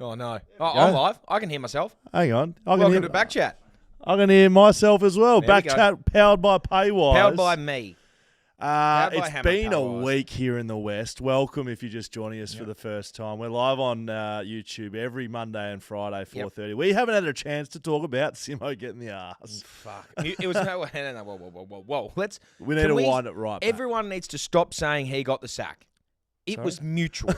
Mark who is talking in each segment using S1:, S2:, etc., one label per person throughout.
S1: Oh, no. Oh, I'm live. I can hear myself.
S2: Hang on.
S1: Welcome to BackChat.
S2: I can hear myself as well.
S1: There we
S2: BackChat powered by Paywise.
S1: Powered by me.
S2: It's
S1: Hammer
S2: been a
S1: Paywise.
S2: week here in the West. Welcome if you're just joining us for the first time. We're live on YouTube every Monday and Friday, 4:30. We haven't had a chance to talk about Simo getting the arse.
S1: Fuck. It was no. Whoa.
S2: We need to wind it right back.
S1: Everyone needs to stop saying he got the sack. It was mutual.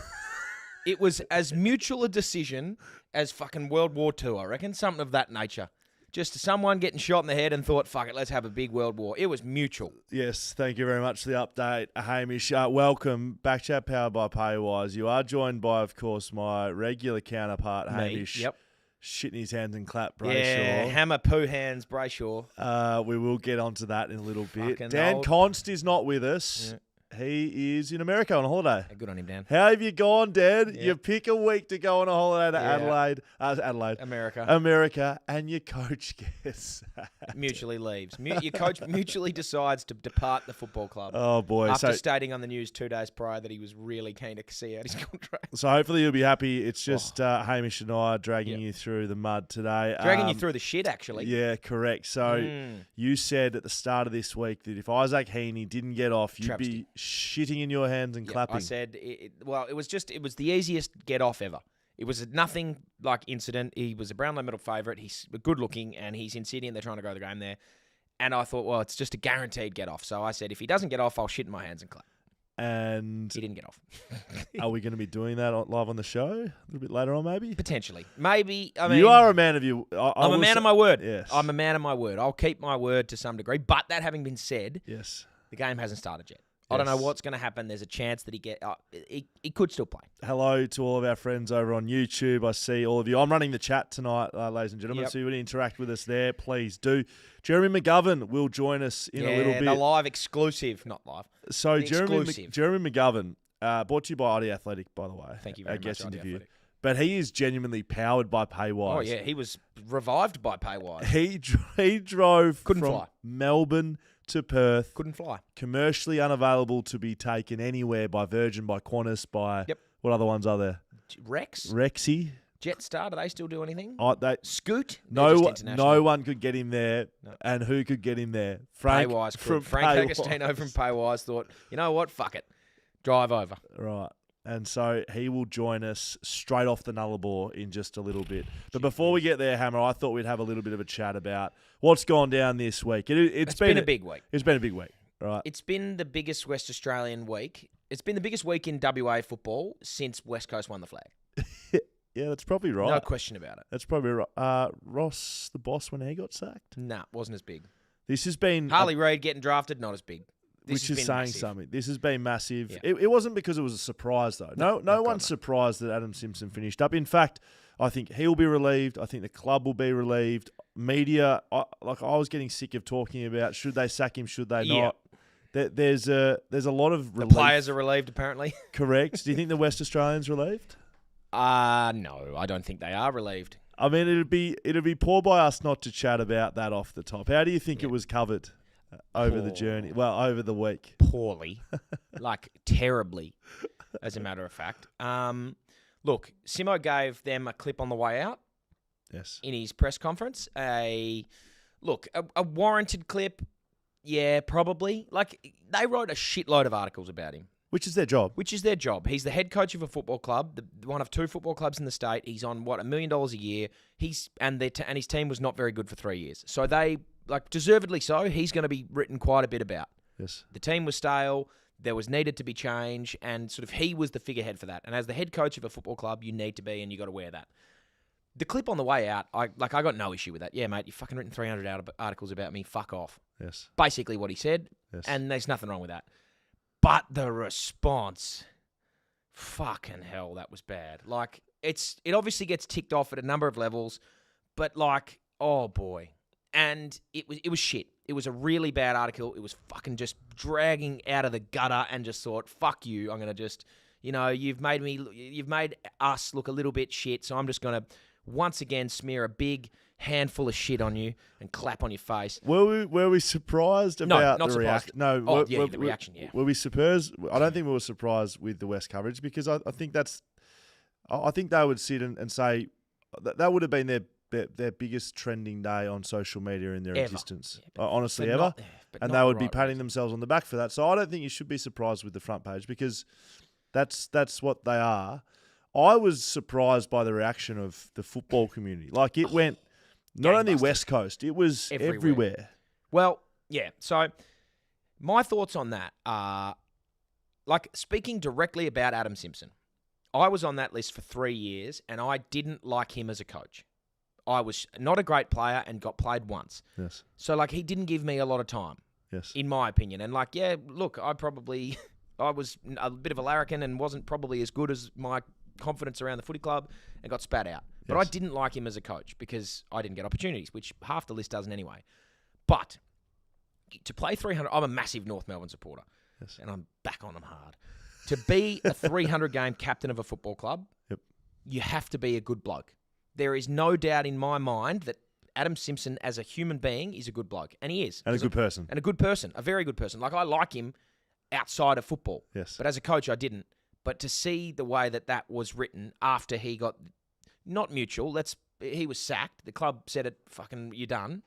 S1: It was as mutual a decision as fucking World War II, I reckon. Something of that nature. Just someone getting shot in the head and thought, fuck it, let's have a big world war. It was mutual.
S2: Yes, thank you very much for the update, Hamish. Welcome, BackChat powered by Paywise. You are joined by, of course, my regular counterpart, Hamish.
S1: Yep.
S2: Shitting his hands and clap, Brayshaw.
S1: Yeah, hammer poo hands, Brayshaw.
S2: We will get onto that in a little bit.
S1: Fucking
S2: Dan
S1: old.
S2: Const is not with us.
S1: Yeah.
S2: He is in America on holiday.
S1: Good on him, Dan.
S2: How have you gone, Dan?
S1: Yeah.
S2: You pick a week to go on a holiday to
S1: Yeah.
S2: Adelaide,
S1: America.
S2: and your coach gets sacked.
S1: Mutually leaves. Your coach mutually decides to depart the football club.
S2: Oh, boy.
S1: After stating on the news 2 days prior that he was really keen to see out his contract.
S2: So hopefully you'll be happy. It's just Hamish and I dragging you through the mud today.
S1: Dragging you through the shit, actually.
S2: Yeah, correct. So you said at the start of this week that if Isaac Heaney didn't get off, you'd
S1: Travesty.
S2: be shitting in your hands and clapping.
S1: I said, it was the easiest get off ever. It was nothing like incident. He was a Brownlow medal favourite. He's good looking and he's in Sydney and they're trying to go the game there. And I thought, well, it's just a guaranteed get off. So I said, if he doesn't get off, I'll shit in my hands and clap.
S2: And
S1: He didn't get off.
S2: are we going to be doing that live on the show a little bit later on, maybe?
S1: Potentially. Maybe. I mean,
S2: you are a man of your...
S1: I'm a man of my word.
S2: Yes.
S1: I'm a man of my word. I'll keep my word to some degree. But that having been said,
S2: Yes.
S1: the game hasn't started yet. I don't know what's going to happen. There's a chance that he could still play.
S2: Hello to all of our friends over on YouTube. I see all of you. I'm running the chat tonight, ladies and gentlemen.
S1: Yep.
S2: So you want to interact with us there, please do. Jeremy McGovern will join us in a little bit.
S1: The live exclusive, not live.
S2: So
S1: Jeremy
S2: McGovern, brought to you by Audi Athletic, by the way.
S1: Thank you very
S2: our guest
S1: much.
S2: interview. But he is genuinely powered by Paywise.
S1: Oh, yeah. He was revived by Paywise.
S2: He drove
S1: Couldn't
S2: from
S1: fly.
S2: Melbourne to Perth.
S1: Couldn't fly.
S2: Commercially unavailable to be taken anywhere by Virgin, by Qantas, by...
S1: Yep.
S2: What other ones are there?
S1: Rex?
S2: Rexy.
S1: Jetstar, do they still do anything? Scoot?
S2: No one could get him there. No. And who could get him there?
S1: Paywise could. Frank Agostino from Paywise thought, you know what? Fuck it. Drive over.
S2: Right. And so he will join us straight off the Nullarbor in just a little bit. But before we get there, Hammer, I thought we'd have a little bit of a chat about what's gone down this week. It's been
S1: a big week.
S2: It's been a big week, right?
S1: It's been the biggest West Australian week. It's been the biggest week in WA football since West Coast won the flag.
S2: Yeah, that's probably right.
S1: No question about it.
S2: That's probably right. Ross, the boss, when he got sacked?
S1: Nah, wasn't as big.
S2: This has been...
S1: Harley Reid getting drafted, not as big.
S2: Which is saying
S1: massive.
S2: something. This has been massive.
S1: Yeah.
S2: It wasn't because it was a surprise, though. No one's surprised that Adam Simpson finished up. In fact, I think he'll be relieved. I think the club will be relieved. Media, I was getting sick of talking about should they sack him, should they not. There's a lot of relief.
S1: The players are relieved, apparently.
S2: Correct. Do you think the West Australians relieved?
S1: No, I don't think they are relieved.
S2: I mean, it'd be poor by us not to chat about that off the top. How do you think it was covered? Over the journey. Well, over the week.
S1: Poorly. Like, terribly, as a matter of fact. Look, Simo gave them a clip on the way out.
S2: Yes.
S1: In his press conference. A warranted clip. Yeah, probably. Like, they wrote a shitload of articles about him.
S2: Which is their job.
S1: He's the head coach of a football club, one of 2 football clubs in the state. He's on, $1 million a year. And his team was not very good for 3 years. So they... deservedly so, he's going to be written quite a bit about.
S2: Yes.
S1: The team was stale, there was needed to be change, and sort of he was the figurehead for that. And as the head coach of a football club, you need to be, and you got to wear that. The clip on the way out, I got no issue with that. Yeah, mate, you've fucking written 300 articles about me, fuck off.
S2: Yes.
S1: Basically what he said,
S2: yes.
S1: And there's nothing wrong with that. But the response, fucking hell, that was bad. Like, it obviously gets ticked off at a number of levels, but like, oh boy. And it was shit. It was a really bad article. It was fucking just dragging out of the gutter and just thought, fuck you. I'm going to just, you've made us look a little bit shit. So I'm just going to once again smear a big handful of shit on you and clap on your face.
S2: Were we surprised about
S1: not
S2: the
S1: surprised.
S2: reaction? No.
S1: The reaction, yeah.
S2: Were we surprised? I don't think we were surprised with the West coverage because I think that's I think they would sit and say that would have been their biggest trending day on social media in their existence.
S1: Yeah,
S2: honestly, ever. And they would be patting themselves on the back for that. So I don't think you should be surprised with the front page because that's what they are. I was surprised by the reaction of the football community. Like it went not only West Coast, it was everywhere.
S1: Well, yeah. So my thoughts on that are, like, speaking directly about Adam Simpson. I was on that list for 3 years, and I didn't like him as a coach. I was not a great player and got played once.
S2: Yes.
S1: So, like, he didn't give me a lot of time.
S2: Yes.
S1: In my opinion. And, like, yeah, look, I was a bit of a larrikin and wasn't probably as good as my confidence around the footy club and got spat out. But I didn't like him as a coach because I didn't get opportunities, which half the list doesn't anyway. But to play 300, I'm a massive North Melbourne supporter.
S2: Yes.
S1: And I'm back on them hard. To be a 300-game captain of a football club, you have to be a good bloke. There is no doubt in my mind that Adam Simpson, as a human being, is a good bloke. And he is.
S2: And a good person.
S1: And a good person. A very good person. Like, I like him outside of football.
S2: Yes.
S1: But as a coach, I didn't. But to see the way that was written after he got, not mutual, he was sacked. The club said it, fucking, you're done.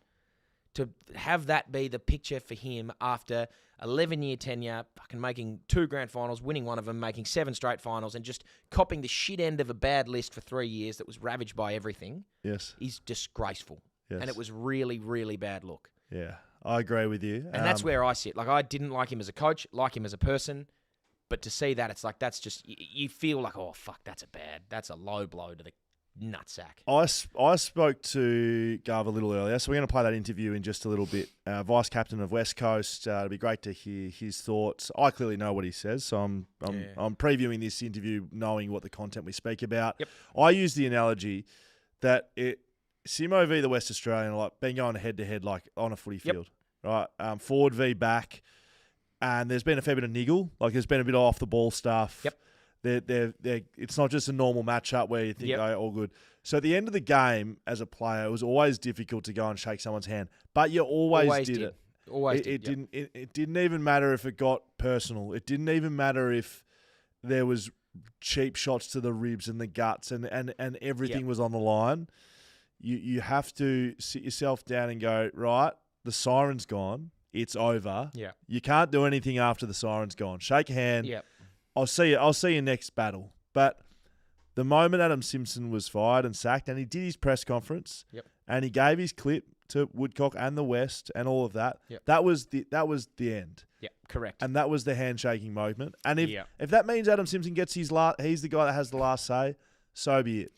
S1: To have that be the picture for him after 11-year tenure, fucking making 2 grand finals, winning one of them, making 7 straight finals, and just copping the shit end of a bad list for 3 years that was ravaged by everything, is disgraceful.
S2: Yes.
S1: And it was really, really bad look.
S2: Yeah, I agree with you.
S1: And that's where I sit. Like, I didn't like him as a coach, like him as a person, but to see that, it's like, that's just, you feel like, oh, fuck, that's a low blow to the nutsack.
S2: I spoke to Gaff a little earlier, so we're going to play that interview in just a little bit. Vice captain of West Coast. It'd be great to hear his thoughts. I clearly know what he says, so I'm previewing this interview knowing what the content we speak about.
S1: Yep.
S2: I use the analogy that Simo v the West Australian, like been going head to head like on a footy field, right? Forward v back, and there's been a fair bit of niggle. Like there's been a bit of off the ball stuff.
S1: Yep.
S2: It's not just a normal matchup where you think, oh, all good. So at the end of the game, as a player, it was always difficult to go and shake someone's hand, but you always did it.
S1: Always
S2: did. It didn't even matter if it got personal. It didn't even matter if there was cheap shots to the ribs and the guts and everything was on the line. You have to sit yourself down and go, right, the siren's gone. It's over.
S1: Yeah.
S2: You can't do anything after the siren's gone. Shake a hand.
S1: Yeah.
S2: I'll see you next battle. But the moment Adam Simpson was fired and sacked, and he did his press conference, and he gave his clip to Woodcock and the West and all of that, that was the end.
S1: Yeah, correct.
S2: And that was the handshaking moment. And if that means Adam Simpson gets he's the guy that has the last say, so be it.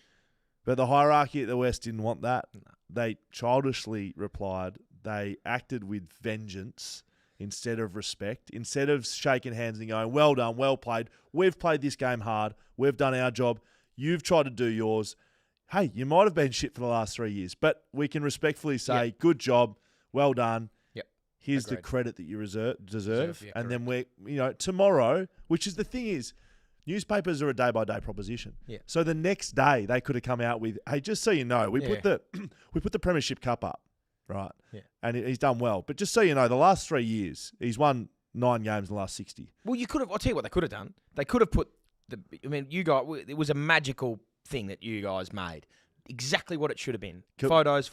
S2: But the hierarchy at the West didn't want that. No. They childishly replied. They acted with vengeance instead of respect. Instead of shaking hands and going, well done, well played. We've played this game hard. We've done our job. You've tried to do yours. Hey, you might have been shit for the last 3 years, but we can respectfully say, good job, well done.
S1: Yep.
S2: Here's the credit that you deserve. And then tomorrow, which is the thing is, newspapers are a day-by-day proposition.
S1: Yeah.
S2: So the next day they could have come out with, hey, just so you know, we put the Premiership Cup up, right? Yeah. And he's done well. But just so you know, the last 3 years, he's won 9 games in the last 60.
S1: Well, I'll tell you what they could have done. They could have put you guys, it was a magical thing that you guys made. Exactly what it should have been. Photos.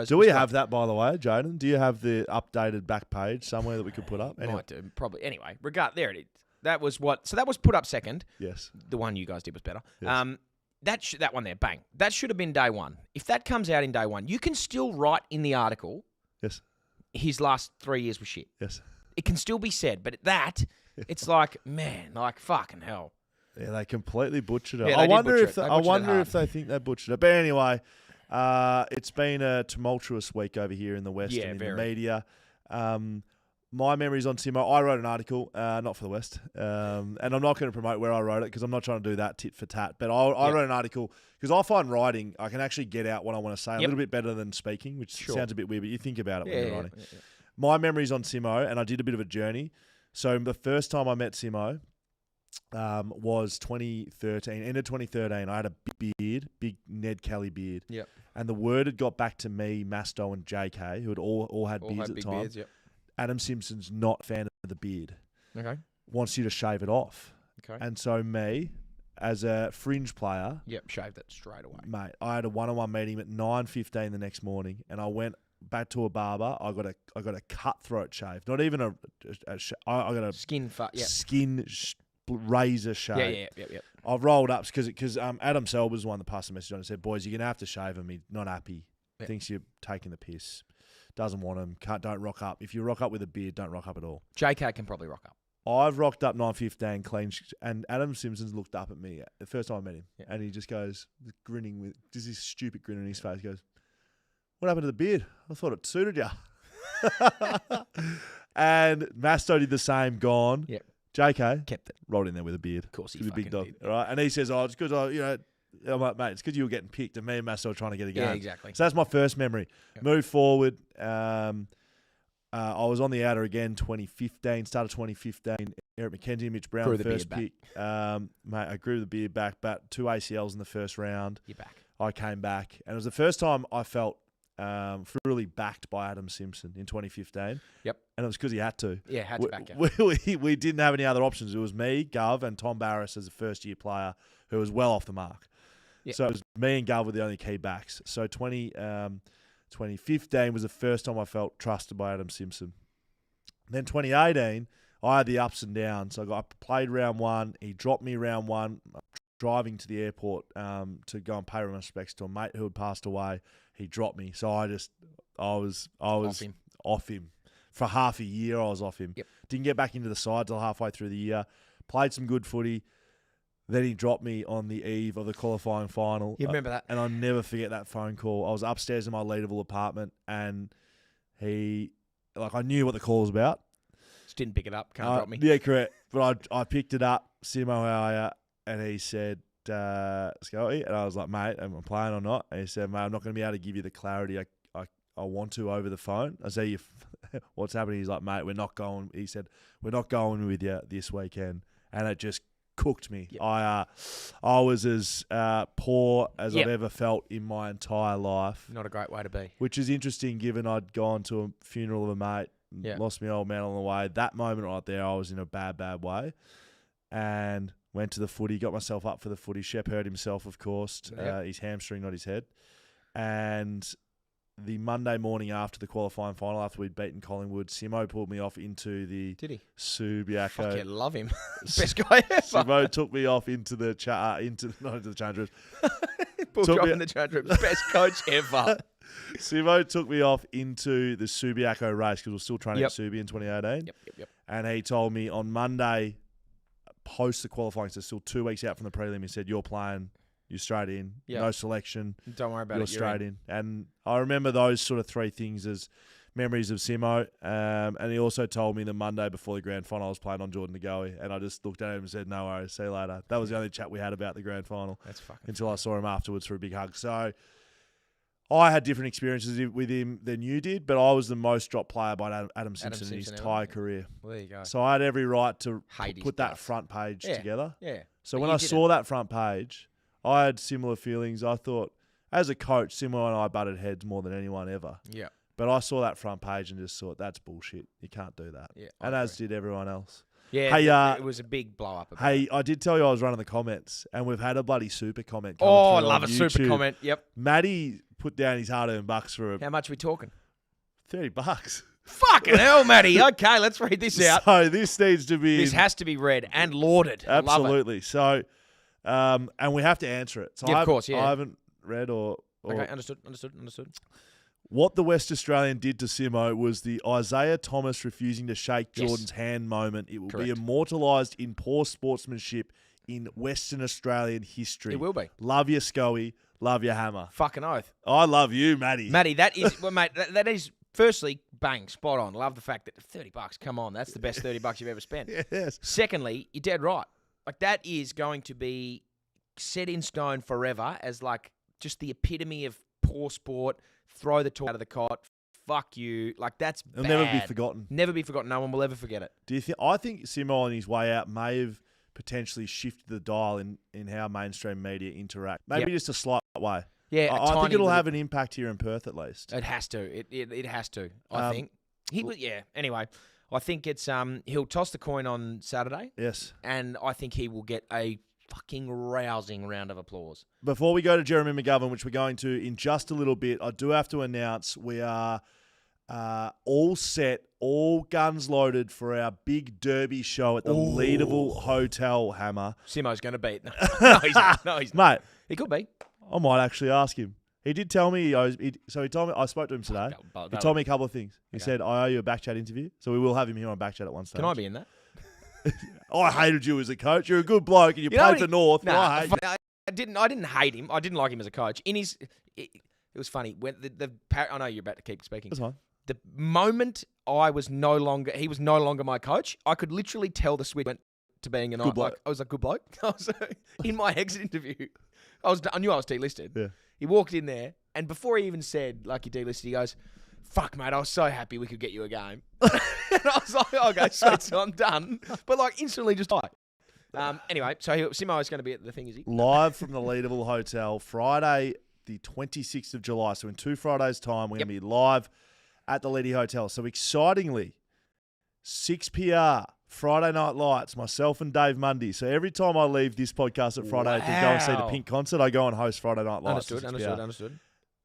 S2: Do we have that, by the way, Jaiden? Do you have the updated back page somewhere that we could put up?
S1: Anyway. Might do, probably. Anyway, there it is. That was put up second.
S2: Yes.
S1: The one you guys did was better.
S2: Yes.
S1: That one there, bang. That should have been day one. If that comes out in day one, you can still write in the article,
S2: yes,
S1: his last 3 years was shit.
S2: Yes.
S1: It can still be said, but it's like, man, like fucking hell.
S2: Yeah, they completely butchered it.
S1: Yeah,
S2: I wonder if they think they butchered it. But anyway, it's been a tumultuous week over here in the West and in the media. My memories on Simo, I wrote an article, not for the West, and I'm not going to promote where I wrote it because I'm not trying to do that tit for tat, but I wrote an article because I find writing, I can actually get out what I want to say a little bit better than speaking, which sounds a bit weird, but you think about it when you're writing. Yeah. My memories on Simo, and I did a bit of a journey. So the first time I met Simo was 2013, end of 2013. I had a big Ned Kelly beard.
S1: Yep.
S2: And the word had got back to me, Masto and JK, who had all had beards at the time.
S1: Beards, yep.
S2: Adam Simpson's not a fan of the beard.
S1: Okay.
S2: Wants you to shave it off.
S1: Okay.
S2: And so me, as a fringe player,
S1: Yep, shaved it straight away.
S2: mate, I had a one-on-one meeting at 9:15 the next morning, and I went back to a barber. I got a cutthroat shave, not even I got a
S1: Skin
S2: razor shave.
S1: Yeah.
S2: I've rolled up because Adam Selber's the one that passed the message on and said, "Boys, you're gonna have to shave him. He's not happy.
S1: Yep.
S2: Thinks you're taking the piss. Doesn't want him. Don't rock up. If you rock up with a beard, don't rock up at all."
S1: JK can probably rock up.
S2: I've rocked up 9:15 clean, and Adam Simpson's looked up at me the first time I met him,
S1: Yeah.
S2: and he just goes grinning with just this stupid grin on his face. He goes, "What happened to the beard? I thought it suited you." And Masto did the same. Gone.
S1: Yep.
S2: JK
S1: Kept it.
S2: rolled in there with a beard.
S1: Of course he
S2: He's a big
S1: fucking
S2: dog,
S1: did.
S2: all right? And he says, "Oh, it's because I'm like, mate, it's because you were getting picked, and me and Masto were trying to get a game."
S1: Yeah, exactly.
S2: So that's my first memory.
S1: Yep.
S2: Move forward. I was on the outer again, 2015, start of 2015. Eric McKenzie, Mitch Brown,
S1: Grew the
S2: first
S1: beard
S2: pick. Mate, I grew the beard back, but 2 ACLs in the first round.
S1: You're back.
S2: I came back, and it was the first time I felt truly backed by Adam Simpson in 2015.
S1: Yep.
S2: And it was because he had to.
S1: Yeah, had to back you.
S2: We didn't have any other options. It was me, Gov, and Tom Barris as a first-year player who was well off the mark.
S1: Yep.
S2: So it was me and Gov were the only key backs. So 2015 was the first time I felt trusted by Adam Simpson. Then 2018, I had the ups and downs. I played round one. He dropped me round one, driving to the airport to go and pay my respects to a mate who had passed away. He dropped me. So I was off him. For half a year, I was off him.
S1: Yep.
S2: Didn't get back into the side till halfway through the year. Played some good footy. Then he dropped me on the eve of the qualifying final.
S1: You remember that?
S2: And I'll never forget that phone call. I was upstairs in my Leaderville apartment, and I knew what the call was about.
S1: Just didn't pick it up. Can't drop me.
S2: Yeah, correct. But I picked it up. Simo, how are you? And he said, Scotty. And I was like, mate, am I playing or not? And he said, mate, I'm not going to be able to give you the clarity I want to over the phone. I say, what's happening? He's like, mate, we're not going. He said, we're not going with you this weekend. And it just cooked me.
S1: Yep.
S2: I was as poor as
S1: Yep.
S2: I've ever felt in my entire life.
S1: Not a great way to be.
S2: Which is interesting given I'd gone to a funeral of a mate,
S1: Yeah.
S2: lost my old man on the way. That moment right there, I was in a bad way. And went to the footy, got myself up for the footy. Shep hurt himself, of course.
S1: Yep.
S2: His hamstring, not his head. And the Monday morning after the qualifying final, after we'd beaten Collingwood, Simo pulled me off into the
S1: Did he?
S2: Subiaco.
S1: Fucking love him. Best guy ever.
S2: Simo took me off into the not into the change rooms.
S1: Pulled you off in the change room. Best coach ever.
S2: Simo took me off into the Subiaco race because we were still training
S1: Yep.
S2: at Subi in 2018.
S1: Yep.
S2: And he told me on Monday, post the qualifying, so still 2 weeks out from the prelim, he said, you're playing, you're straight in,
S1: Yep.
S2: no selection,
S1: Don't worry about
S2: you're
S1: it.
S2: straight in. And I remember those sort of three things as memories of Simo. And he also told me the Monday before the grand final I was playing on Jordan Ngoe, and I just looked at him and said, no worries, see you later. That was the only chat we had about the grand final
S1: That's fucking
S2: until I saw him afterwards for a big hug. So I had different experiences with him than you did, but I was the most dropped player by Adam Simpson in his
S1: Simpson
S2: entire
S1: ever.
S2: career.
S1: Well, there you go.
S2: So I had every right to
S1: Hate his
S2: put that
S1: guts.
S2: front page
S1: Yeah.
S2: together.
S1: Yeah.
S2: So
S1: But
S2: when
S1: you
S2: I
S1: didn't.
S2: saw that front page, I had similar feelings. I thought, as a coach, Simo and I butted heads more than anyone ever.
S1: Yeah.
S2: But I saw that front page and just thought, that's bullshit. You can't do that.
S1: Yeah.
S2: And as did everyone else.
S1: Yeah.
S2: Hey,
S1: it was a big blow up.
S2: Hey, I did tell you I was running the comments, and we've had a bloody super comment come
S1: Oh, I
S2: through
S1: love
S2: on
S1: a super
S2: YouTube.
S1: comment. Yep.
S2: Maddie put down his hard-earned bucks for
S1: How much are we talking?
S2: $30.
S1: Fucking hell, Matty. Okay, let's read this out.
S2: So this needs to be
S1: This has to be read and lauded. I love it.
S2: absolutely. So, and we have to answer it. So
S1: Yeah, of course, yeah.
S2: I haven't read or
S1: Okay, understood.
S2: what the West Australian did to Simo was the Isaiah Thomas refusing to shake
S1: Yes.
S2: Jordan's hand moment. It will be
S1: Correct.
S2: immortalised in poor sportsmanship in Western Australian history.
S1: It will be.
S2: Love your Scoey. Love your hammer.
S1: Fucking oath.
S2: I love you, Matty.
S1: Matty, that is, well, mate, that is, firstly, bang, spot on. Love the fact that $30, come on, that's the best $30 you've ever spent.
S2: Yes.
S1: Secondly, you're dead right. Like, that is going to be set in stone forever as, like, just the epitome of poor sport, throw the toy out of the cot, fuck you. Like, that's
S2: It'll
S1: bad.
S2: never be forgotten.
S1: Never be forgotten. No one will ever forget it.
S2: Do you think? I think Simo on his way out may have potentially shifted the dial in how mainstream media interact. Maybe
S1: Yep.
S2: just a slight way.
S1: Yeah,
S2: I think it'll have an impact here in Perth at least.
S1: It has to. It has to. I think he would. Yeah. Anyway, I think it's he'll toss the coin on Saturday,
S2: Yes.
S1: and I think he will get a fucking rousing round of applause.
S2: Before we go to Jeremy McGovern, which we're going to in just a little bit, I do have to announce we are all set, all guns loaded for our big derby show at the Leederville Hotel, Hammer.
S1: Simo's going to beat. No, he's not. No, he's not.
S2: Mate,
S1: He could be.
S2: I might actually ask him. He did tell me, he told me, I spoke to him today. He told me a couple of things. He said, I owe you a BackChat interview, so we will have him here on BackChat at one stage.
S1: Can I be in that?
S2: I hated you as a coach. You're a good bloke and you played for North.
S1: No,
S2: I
S1: didn't hate him. I didn't like him as a coach. It was funny when I know you're about to keep speaking.
S2: That's fine.
S1: The moment he was no longer my coach, I could literally tell the switch went to being an
S2: good bloke.
S1: I was a good bloke. I was in my exit interview. I knew I was delisted.
S2: Yeah.
S1: He walked in there, and before he even said like you delisted, he goes, "Fuck, mate, I was so happy we could get you a game." And I was like, "Okay, sweet, so I'm done." But like instantly, just like. Anyway, so Simo is going to be at the thing, is he?
S2: Live from the Leederville Hotel, Friday, the 26th of July. So in 2 Fridays' time, we're going to be live at the Leedy Hotel. So excitingly, 6PR, Friday Night Lights, myself and Dave Mundy. So every time I leave this podcast at Friday to go and see the Pink concert, I go and host Friday Night Lights.
S1: Understood.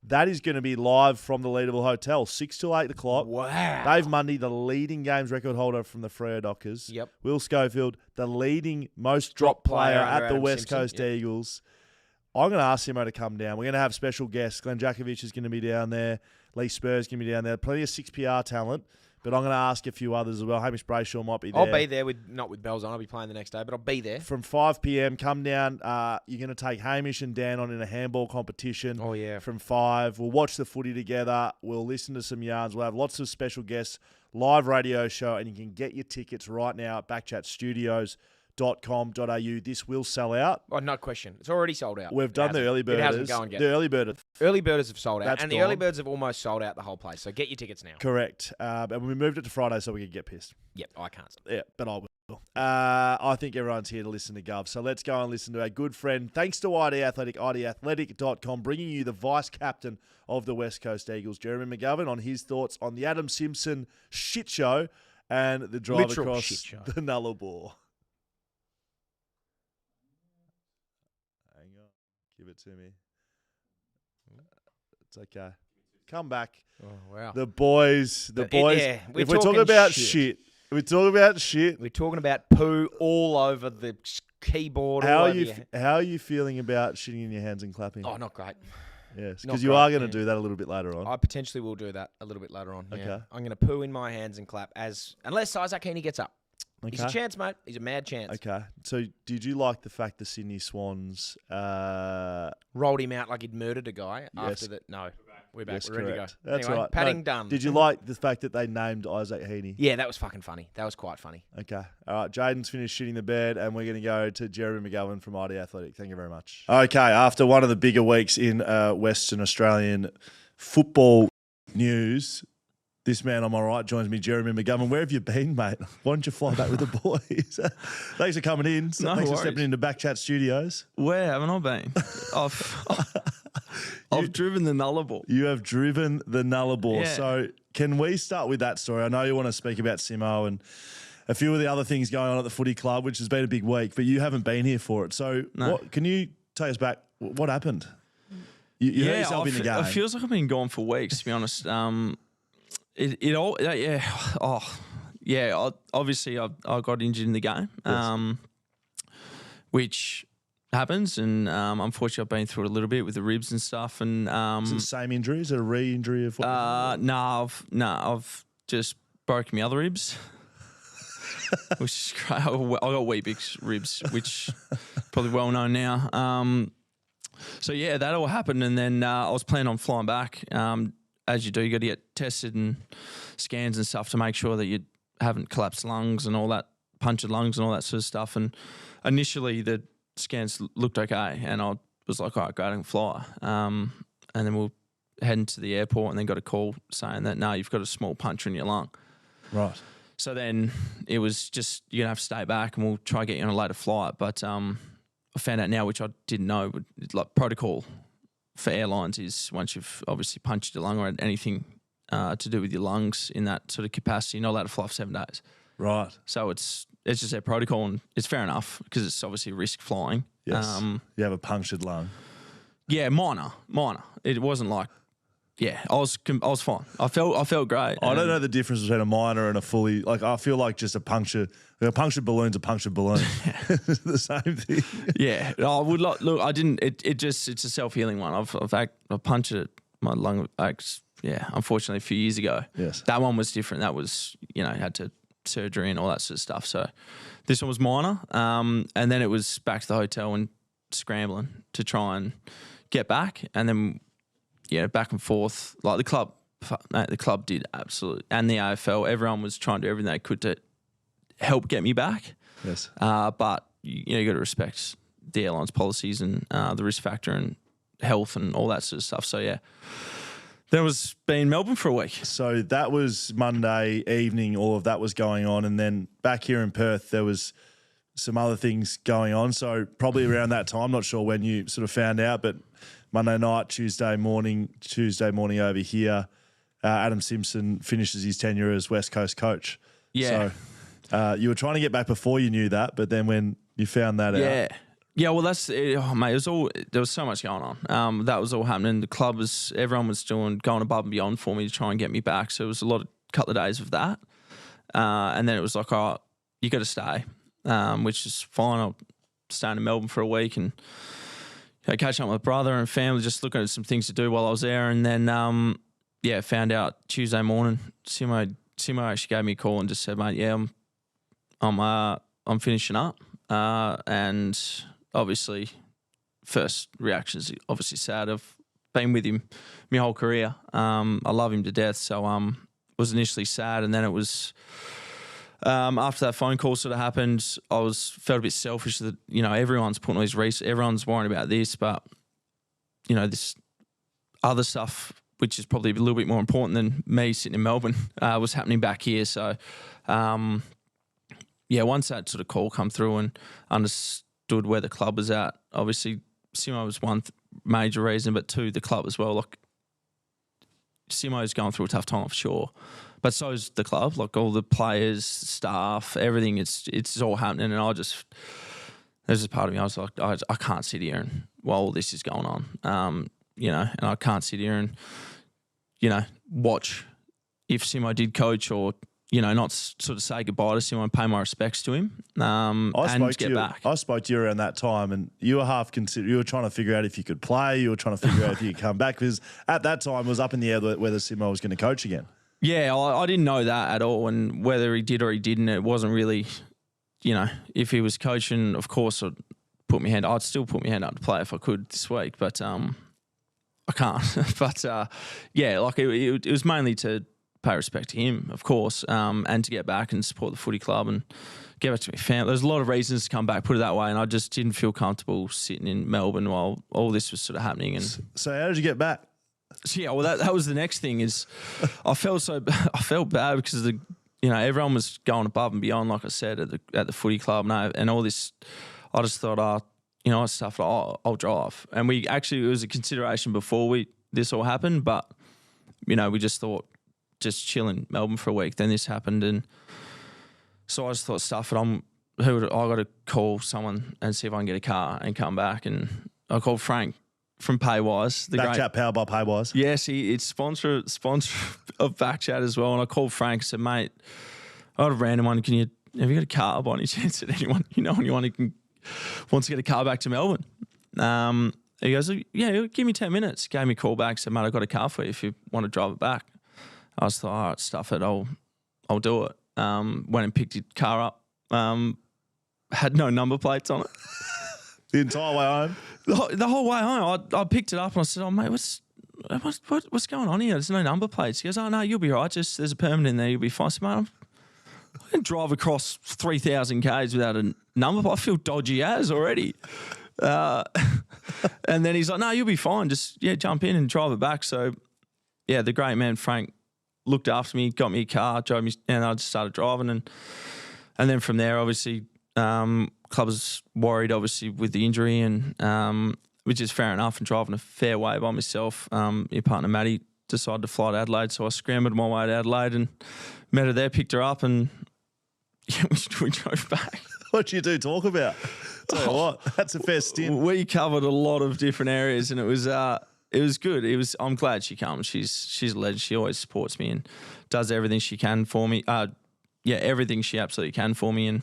S2: That is going to be live from the Leederville Hotel, 6 till 8 o'clock.
S1: Wow.
S2: Dave Mundy, the leading games record holder from the Freo Dockers.
S1: Yep.
S2: Will Schofield, the leading most drop player at the
S1: Adam
S2: West
S1: Simpson.
S2: Coast Eagles. I'm going to ask Simo to come down. We're going to have special guests. Glenn Jakovic is going to be down there. Lee Spur's going to be down there. Plenty of 6PR talent. But I'm going to ask a few others as well. Hamish Brayshaw might be there.
S1: I'll be there not with bells on. I'll be playing the next day, but I'll be there.
S2: From 5 p.m, come down. You're going to take Hamish and Dan on in a handball competition.
S1: Oh, yeah.
S2: From 5. We'll watch the footy together. We'll listen to some yarns. We'll have lots of special guests, live radio show, and you can get your tickets right now at backchatstudios.com.au. This will sell out.
S1: Oh, no question. It's already sold out.
S2: We've done the early birders.
S1: It hasn't. Go and get it.
S2: The early birders.
S1: Early birders have sold out,
S2: That's
S1: and the
S2: gone.
S1: early birds have almost sold out the whole place. So get your tickets now.
S2: Correct. And we moved it to Friday so we could get pissed.
S1: Yep, I can't.
S2: Yeah, but I will. I think everyone's here to listen to Gov. So let's go and listen to our good friend, thanks to ID Athletic, IDAthletic.com, bringing you the vice captain of the West Coast Eagles, Jeremy McGovern, on his thoughts on the Adam Simpson shit show and the drive
S1: Literal
S2: across
S1: shit show.
S2: the Nullarbor. Hang on. Give it to me. It's okay. Come back.
S1: Oh, wow.
S2: The boys.
S1: Yeah,
S2: if we're talking about shit. We're talking about shit.
S1: We're talking about poo all over the keyboard.
S2: How are you feeling about shitting in your hands and clapping?
S1: Oh, not great.
S2: Yes,
S1: Not
S2: because you
S1: great,
S2: are going to
S1: yeah.
S2: do that a little bit later on.
S1: I potentially will do that a little bit later on. Yeah.
S2: Okay.
S1: I'm going to poo in my hands and clap unless Isaac Heaney gets up.
S2: Okay.
S1: He's a chance, mate. He's a mad chance.
S2: Okay. So did you like the fact the Sydney Swans...
S1: Rolled him out like he'd murdered a guy
S2: Yes.
S1: after that. No, we're back.
S2: Yes,
S1: We're ready to go.
S2: correct. That's
S1: anyway,
S2: right.
S1: Padding
S2: No,
S1: done.
S2: Did you like the fact that they named Isaac Heaney?
S1: Yeah, that was fucking funny. That was quite funny.
S2: Okay. All right. Jaiden's finished shitting the bed, and we're going to go to Jeremy McGovern from ID Athletic. Thank you very much. Okay. After one of the bigger weeks in Western Australian football news, this man on my right joins me, Jeremy McGovern. Where have you been, mate? Why don't you fly back with the boys? Thanks for coming in.
S3: No
S2: Thanks for
S3: worries.
S2: stepping into BackChat Studios.
S3: Where haven't I been? I've driven the Nullarbor.
S2: You have driven the Nullarbor.
S3: Yeah.
S2: So can we start with that story? I know you want to speak about Simo and a few of the other things going on at the footy club, which has been a big week, but you haven't been here for it. So
S3: No.
S2: can you take us back? What happened? You hurt yourself in the game.
S3: It feels like I've been gone for weeks, to be honest. Obviously, I got injured in the game, which happens, and unfortunately, I've been through it a little bit with the ribs and stuff. And
S2: Is it the same injury? Is it a re-injury of what?
S3: I've just broken my other ribs. Which is great. I got Weet-Bix ribs, which probably well known now. So yeah, that all happened, and then I was planning on flying back. As you do, you got to get tested and scans and stuff to make sure that you haven't collapsed lungs and all that, punctured lungs and all that sort of stuff. And initially, the scans looked okay, and I was like, all right, go out and fly. And then we'll head to the airport, and then got a call saying that no, you've got a small puncture in your lung.
S2: Right.
S3: So then it was just, you're going to have to stay back and we'll try to get you on a later flight. But I found out now, which I didn't know, but like protocol for airlines is once you've obviously punctured your lung or had anything to do with your lungs in that sort of capacity, you're not allowed to fly for 7 days.
S2: Right.
S3: So it's it's just their protocol, and it's fair enough because it's obviously risk flying.
S2: Yes. You have a punctured lung.
S3: Yeah, minor. It wasn't like, I was fine. I felt great.
S2: I don't know the difference between a minor and a fully, like, I feel like just a punctured balloon's a punctured balloon. It's the same thing.
S3: Yeah. I would look, I didn't, it's a self-healing one. I punctured my lung, unfortunately a few years ago.
S2: Yes.
S3: That one was different. That was, had to surgery and all that sort of stuff. So this one was minor. And then it was back to the hotel and scrambling to try and get back. And then, back and forth. Like the club did absolutely, and the AFL, everyone was trying to do everything they could to help get me back.
S2: Yes.
S3: But you got to respect the airline's policies and the risk factor and health and all that sort of stuff. So then was been in Melbourne for a week.
S2: So that was Monday evening. All of that was going on, and then back here in Perth, there was some other things going on. So probably around that time, not sure when you sort of found out, but Monday night, Tuesday morning over here, Adam Simpson finishes his tenure as West Coast coach.
S3: Yeah.
S2: So you were trying to get back before you knew that, but then when you found that out.
S3: Yeah, well, that's mate. It was all, there was so much going on. That was all happening. The club everyone was going above and beyond for me to try and get me back. So it was a couple of days of that, and then it was like, oh, you got to stay, which is fine. I'll stay in Melbourne for a week and catch up with my brother and family, just looking at some things to do while I was there, and then found out Tuesday morning. Simo actually gave me a call and just said, mate, I'm finishing up, and obviously, first reaction is obviously sad. I've been with him my whole career. I love him to death. So was initially sad, and then it was after that phone call sort of happened, felt a bit selfish that everyone's putting all these everyone's worrying about this, but this other stuff, which is probably a little bit more important than me sitting in Melbourne, was happening back here. So once that sort of call come through and understood where the club was at, obviously Simo was one major reason, but two, the club as well. Like, Simo's going through a tough time for sure, but so is the club. Like, all the players, staff, everything. It's all happening, and there's a part of me. I was like, I can't sit here and while all this is going on, and I can't sit here and watch if Simo did coach or not sort of say goodbye to Simo and pay my respects to him and get back.
S2: I spoke to you around that time, and you were you were trying to figure out if you could play. You were trying to figure out if you could come back, because at that time it was up in the air whether Simo was going to coach again.
S3: Yeah, I didn't know that at all, and whether he did or he didn't, it wasn't really, if he was coaching, of course I'd still put my hand up to play if I could this week, but I can't. But it was mainly to pay respect to him, of course, and to get back and support the footy club and get back to my family. There's a lot of reasons to come back, put it that way, and I just didn't feel comfortable sitting in Melbourne while all this was sort of happening. And
S2: so how did you get back?
S3: Yeah, well, that was the next thing is I felt bad because everyone was going above and beyond, like I said, at the footy club and all this. I just thought, stuff, I'll drive. And it was a consideration before this all happened, but we just thought, just chill in Melbourne for a week. Then this happened, and so I just thought, stuff it. I got to call someone and see if I can get a car and come back. And I called Frank from Paywise.
S2: BackChat powered by Paywise.
S3: Yes, it's sponsor of BackChat as well. And I called Frank and said, mate, I got a random one. Have you got a car by any chance that anyone who wants to get a car back to Melbourne? He goes, yeah, give me 10 minutes. Gave me a call back, said, mate, I got a car for you if you want to drive it back. I was like, all right, stuff it. I'll do it. Went and picked your car up. Had no number plates on it.
S2: The entire way home?
S3: The whole way home. I picked it up and I said, oh, mate, what's going on here? There's no number plates. He goes, oh, no, you'll be right. Just there's a permit in there. You'll be fine. I said, mate, I can drive across 3,000 Ks without a number plate. I feel dodgy as already. And then he's like, no, you'll be fine. Just, jump in and drive it back. So, the great man, Frank, looked after me, got me a car, drove me, and I just started driving. And then from there, obviously, club was worried, obviously, with the injury, and which is fair enough, and driving a fair way by myself. Your partner, Maddie, decided to fly to Adelaide, so I scrambled my way to Adelaide and met her there, picked her up, and, Yeah, we drove back.
S2: What'd you do? Talk about? Tell you what, that's a fair stint.
S3: We covered a lot of different areas, and it was good. I'm glad she comes. She's a legend. She always supports me and does everything she can for me. Everything she absolutely can for me. And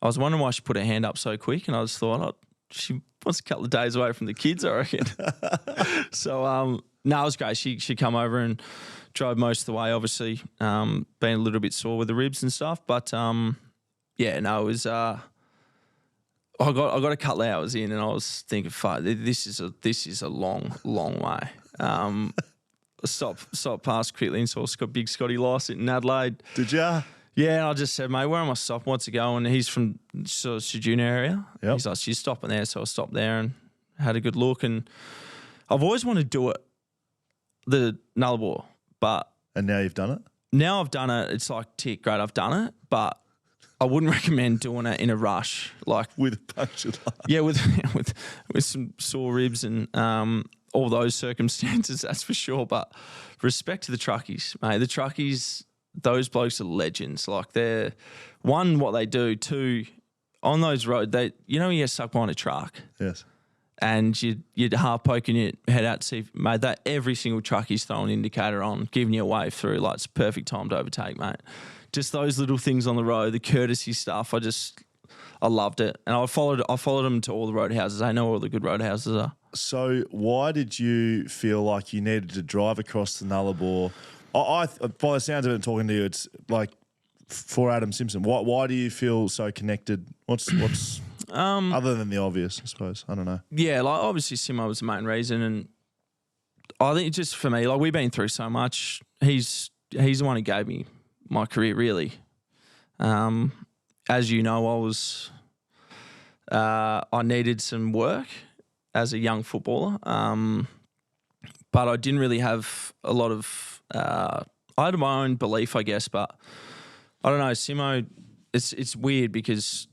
S3: I was wondering why she put her hand up so quick, and I just thought, she wants a couple of days away from the kids, I reckon. So, it was great. She come over and drove most of the way, obviously, being a little bit sore with the ribs and stuff. But, it was... I got a couple of hours in, and I was thinking, "Fuck, this is a long, long way." Stopped past quickly and saw big Scotty Lysaght in Adelaide.
S2: Did ya?
S3: Yeah, and I just said, "Mate, where am I stopping? What's it going?" And he's from sort of Junior area.
S2: Yep.
S3: He's like, "She's stopping there," so I stopped there and had a good look. And I've always wanted to do it, the Nullarbor, but
S2: And now you've done it?
S3: now I've done it. It's like, tick, great, I've done it, but I wouldn't recommend doing it in a rush, like
S2: With a bunch of love.
S3: yeah, with some sore ribs and all those circumstances, that's for sure. But respect to the truckies, mate. The truckies, those blokes are legends. Like, they're, one, what they do, two, on those roads, you get stuck behind a truck.
S2: Yes.
S3: And you'd half poking your head out to see, mate, that every single truckie's throwing an indicator on, giving you a wave through, like it's perfect time to overtake, mate. Just those little things on the road, the courtesy stuff, I loved it. And I followed them to all the roadhouses. I know all the good roadhouses are.
S2: So why did you feel like you needed to drive across the Nullarbor? I by the sounds of it and talking to you, it's like for Adam Simpson. Why do you feel so connected? What's other than the obvious, I suppose? I don't know.
S3: Yeah, like obviously Simo was the main reason, and I think just for me, like we've been through so much. He's the one who gave me my career, really. As you know, I needed some work as a young footballer, but I didn't really have a lot of. I had my own belief, I guess, but I don't know. Simo, it's weird because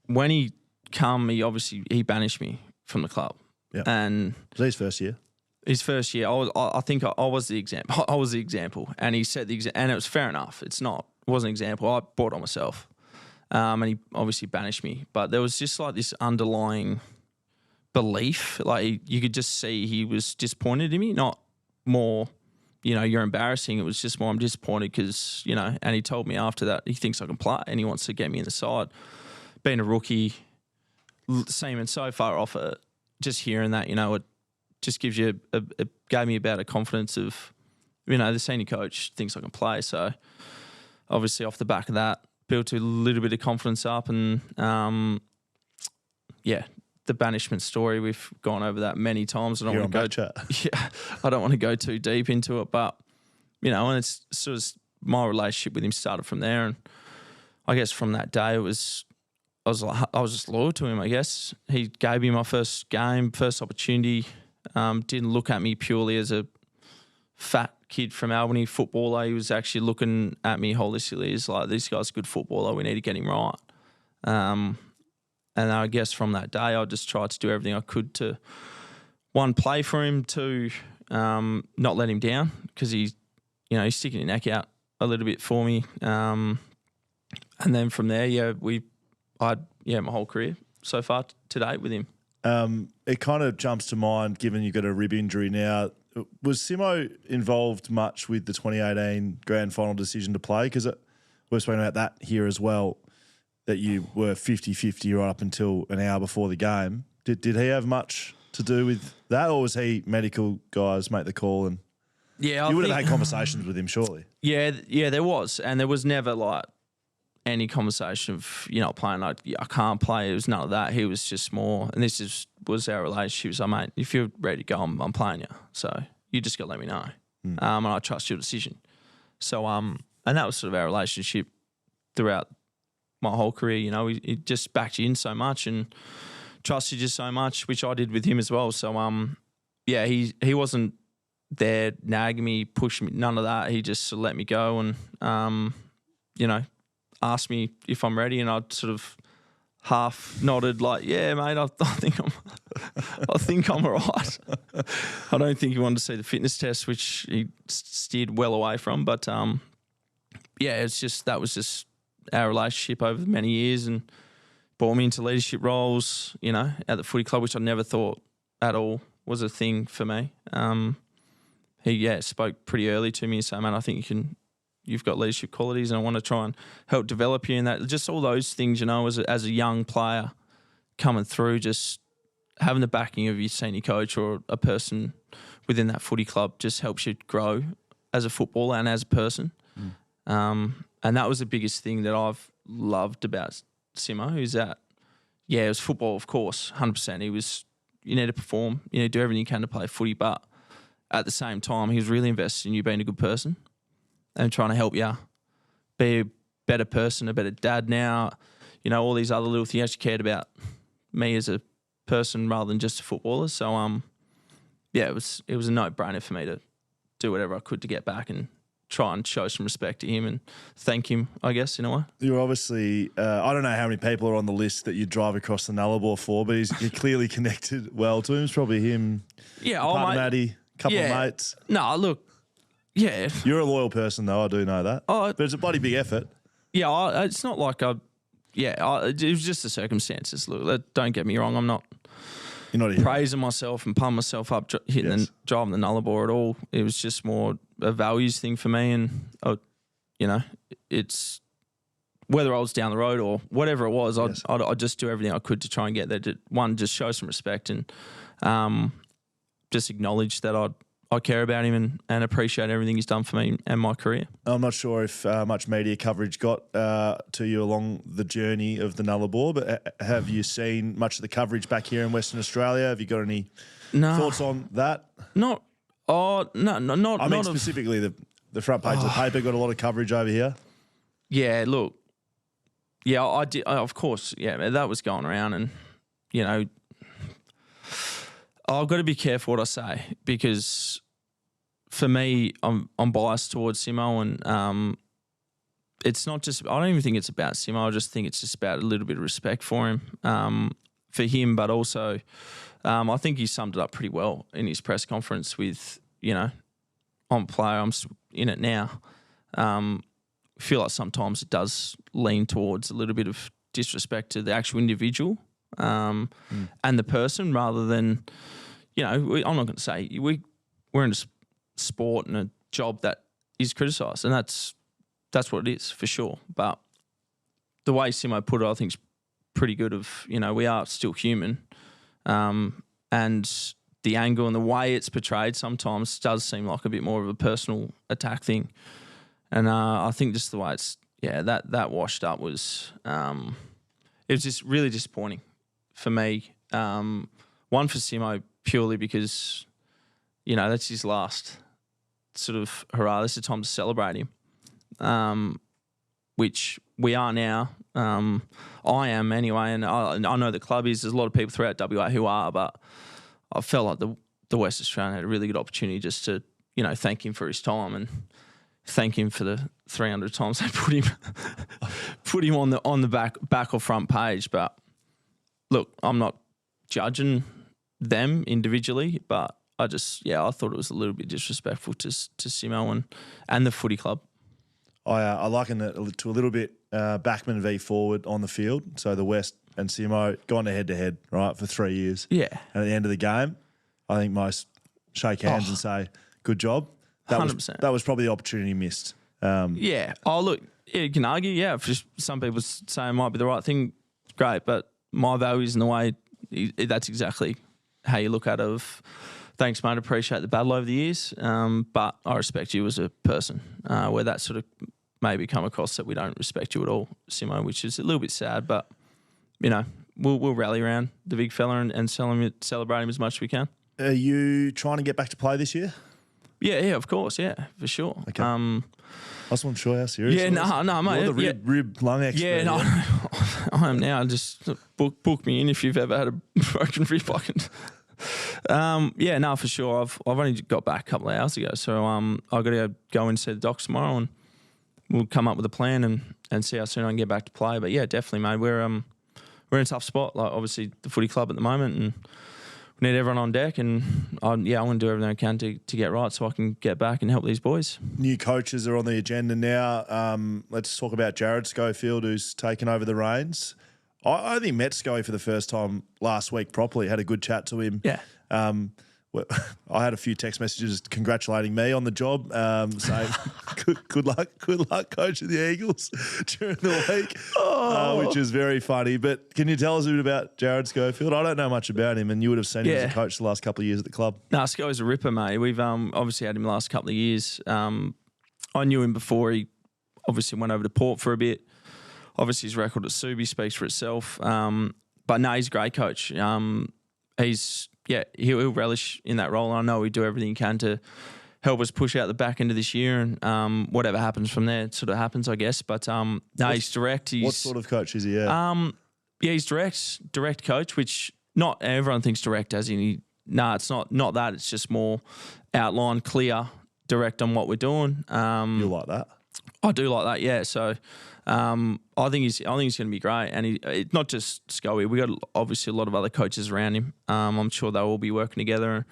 S3: when he come, he banished me from the club.
S2: Yeah.
S3: And
S2: Was that his first year?
S3: his first year, I think I was the example. I was the example, and he set the example, and it was fair enough. It wasn't an example. I brought it on myself, and he obviously banished me. But there was just like this underlying belief, like you could just see he was disappointed in me, not more, you're embarrassing. It was just more, I'm disappointed because, and he told me after that he thinks I can play and he wants to get me in the side. Being a rookie, seeming so far off it, just hearing that, it just gives you it gave me about a confidence of, the senior coach thinks I can play. So obviously off the back of that, built a little bit of confidence up, and the banishment story, we've gone over that many times. I don't want to go
S2: BackChat.
S3: Yeah, I don't want to go too deep into it, but and it's sort of my relationship with him started from there, and I guess from that day I was just loyal to him. I guess he gave me my first game, first opportunity. Didn't look at me purely as a fat kid from Albany footballer. He was actually looking at me holistically as like, this guy's a good footballer. We need to get him right. And I guess from that day, I just tried to do everything I could to, one, play for him, two, not let him down, because he's sticking his neck out a little bit for me. And then from there, my whole career so far to date with him.
S2: It kind of jumps to mind, given you've got a rib injury now. Was Simo involved much with the 2018 grand final decision to play? Because we're speaking about that here as well, that you were 50-50 right up until an hour before the game. Did he have much to do with that, or was he medical guys make the call? And
S3: yeah,
S2: you would have had conversations with him, surely.
S3: Yeah, there was, and there was never like any conversation of playing. Like, I can't play. It was none of that. He was just more, and this was our relationship. He was like, mate, if you're ready to go, I'm playing you. So you just got to let me know, and I trust your decision. So and that was sort of our relationship throughout my whole career. He just backed you in so much and trusted you so much, which I did with him as well. So he wasn't there nagging me, pushing me, none of that. He just sort of let me go and asked me if I'm ready, and I'd sort of half nodded like, yeah, mate, I think I'm all right. I don't think he wanted to see the fitness test, which he steered well away from, but it's just, that was just our relationship over many years and brought me into leadership roles, you know, at the footy club, which I never thought at all was a thing for me. He spoke pretty early to me and said, man, I think you've got leadership qualities and I want to try and help develop you in that. Just all those things, you know, as a young player coming through, just having the backing of your senior coach or a person within that footy club just helps you grow as a footballer and as a person. And that was the biggest thing that I've loved about Simo, is that, it was football, of course, 100%. You need to perform, you need to do everything you can to play footy, but at the same time, he was really invested in you being a good person and trying to help you be a better person, a better dad now, you know, all these other little things. He actually cared about me as a person rather than just a footballer. So, it was a no-brainer for me to do whatever I could to get back and try and show some respect to him and thank him, I guess, in a way.
S2: You're obviously, I don't know how many people are on the list that you drive across the Nullarbor for, but you're clearly connected well to him. It's probably him, Matty, couple of mates.
S3: No, look,
S2: You're a loyal person, though. I do know that. But it's a bloody big effort.
S3: Yeah, it's not like it was just the circumstances. Look, don't get me wrong. I'm not praising myself and pumping myself up, driving the Nullarbor at all. It was just more a values thing for me, and it's whether I was down the road or whatever it was, I'd just do everything I could to try and get there. Just show some respect and just acknowledge that I care about him and appreciate everything he's done for me and my career.
S2: I'm not sure if much media coverage got to you along the journey of the Nullarbor, but have you seen much of the coverage back here in Western Australia? Have you got any thoughts on that?
S3: Not. I mean,
S2: specifically the front page of the paper got a lot of coverage over here.
S3: Yeah, look. Yeah, I did. Of course, that was going around, and I've got to be careful what I say, because for me, I'm biased towards Simo, and it's not just. I don't even think it's about Simo. I just think it's just about a little bit of respect for him, but also, I think he summed it up pretty well in his press conference with, I'm a player, I'm in it now. I feel like sometimes it does lean towards a little bit of disrespect to the actual individual and the person, rather than, I'm not going to say we're in a sport and a job that is criticised, and that's what it is for sure. But the way Simo put it, I think is pretty good. We are still human, and the angle and the way it's portrayed sometimes does seem like a bit more of a personal attack thing. And I think just the way it's that washed up was it was just really disappointing for me. One, for Simo, purely because that's his last sort of hurrah. This is the time to celebrate him, which we are now. I am anyway, and I know the club is. There's a lot of people throughout WA who are, but I felt like the West Australian had a really good opportunity just to thank him for his time and thank him for the 300 times they put him on the back or front page. But look, I'm not judging them individually, but I thought it was a little bit disrespectful to Simo and the footy club.
S2: I liken it to a little bit Backman v forward on the field. So the West and Simo gone head-to-head, right, for 3 years.
S3: Yeah.
S2: And at the end of the game, I think most shake hands and say, good job.
S3: 100%.
S2: That was probably the opportunity missed.
S3: Yeah. Oh, look, you can argue, if some people say it might be the right thing, great, but my values and the way, that's exactly how you look at it. Of, thanks, mate, appreciate the battle over the years, but I respect you as a person, where that sort of maybe come across that we don't respect you at all, Simo, which is a little bit sad, but, we'll rally around the big fella and celebrate him as much as we can.
S2: Are you trying to get back to play this year?
S3: Yeah, of course, for sure.
S2: Okay. I just wasn't sure how serious.
S3: Yeah, no, mate.
S2: You're the rib lung expert.
S3: Yeah, no, I am now. Just book me in if you've ever had a broken rib. I can. For sure. I've only got back a couple of hours ago, so I've got to go and see the docs tomorrow, and we'll come up with a plan and see how soon I can get back to play. But yeah, definitely, mate. We're in a tough spot. Like obviously the footy club at the moment, and need everyone on deck, and I'm going to do everything I can to get right so I can get back and help these boys.
S2: New coaches are on the agenda now. Let's talk about Jared Schofield, who's taken over the reins. I think met Scoey for the first time last week properly. Had a good chat to him.
S3: Yeah.
S2: I had a few text messages congratulating me on the job, saying good luck, coach of the Eagles during the week, which is very funny. But can you tell us a bit about Jared Schofield? I don't know much about him, and you would have seen him as a coach the last couple of years at the club.
S3: No, Sco's a ripper, mate. We've obviously had him the last couple of years. I knew him before he obviously went over to Port for a bit. Obviously, his record at Subi speaks for itself. But no, he's a great coach. He'll relish in that role. I know we do everything he can to help us push out the back end of this year, and whatever happens from there, it sort of happens, I guess. But he's direct.
S2: What sort of coach is he? Yeah,
S3: he's direct coach, which not everyone thinks direct as in. It's not that. It's just more outline, clear, direct on what we're doing.
S2: You like that?
S3: I do like that. Yeah. So. I think he's going to be great, and it's not just Scoey. We got obviously a lot of other coaches around him. I'm sure they'll all be working together and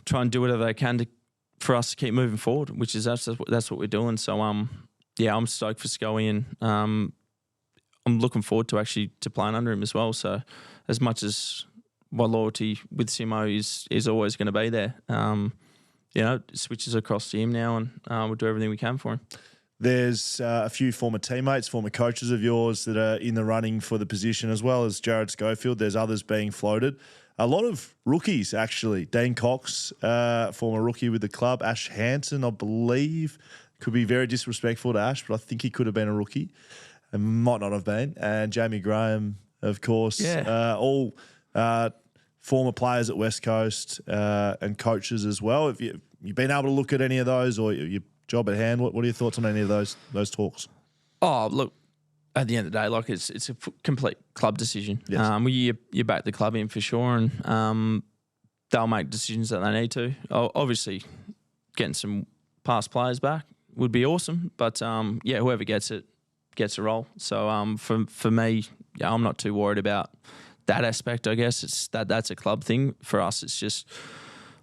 S3: try and do whatever they can for us to keep moving forward, which is that's what we're doing. So I'm stoked for Scoey, and I'm looking forward to actually to playing under him as well. So as much as my loyalty with Simo is always going to be there, it switches across to him now, and we'll do everything we can for him.
S2: There's a few former teammates, former coaches of yours that are in the running for the position, as well as Jared Schofield. There's others being floated. A lot of rookies, actually. Dean Cox, former rookie with the club. Ash Hansen, I believe, could be very disrespectful to Ash, but I think he could have been a rookie and might not have been. And Jamie Graham, of course. Yeah. All former players at West Coast and coaches as well. Have you been able to look at any of those, or you job at hand? What are your thoughts on any of those talks?
S3: Oh, look, at the end of the day, like it's a complete club decision.
S2: Yes.
S3: You back the club in for sure, and they'll make decisions that they need to. Obviously, getting some past players back would be awesome, but whoever gets it gets a role. So for me, I'm not too worried about that aspect. I guess it's that's a club thing. For us, it's just,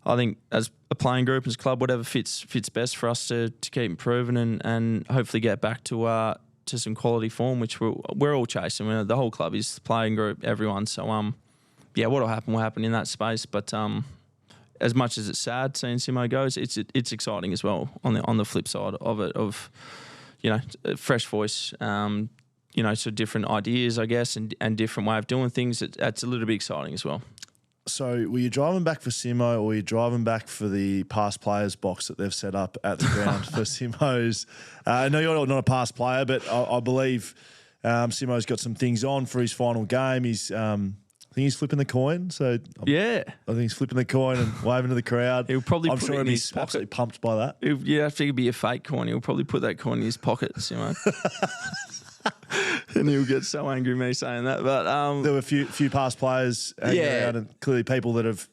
S3: I think as a playing group, as a club, whatever fits best for us to keep improving and hopefully get back to some quality form, which we're all chasing. The whole club is the playing group, everyone. So what'll happen will happen in that space. But as much as it's sad seeing Simo goes, it's exciting as well on the flip side of it, of a fresh voice, so different ideas, I guess, and different way of doing things. It's a little bit exciting as well.
S2: So were you driving back for Simo, or were you driving back for the past players box that they've set up at the ground for Simo's? I know you're not a past player, but I believe Simo's got some things on for his final game. I think he's flipping the coin. So I think he's flipping the coin and waving to the crowd.
S3: He'll probably
S2: I'm
S3: put
S2: sure
S3: it in
S2: he's
S3: his pocket.
S2: absolutely pumped by that.
S3: I think it'd be a fake coin. He'll probably put that coin in his pocket, Simo. And he'll get so angry me saying that. But
S2: there were a few past players hanging around, and clearly people that have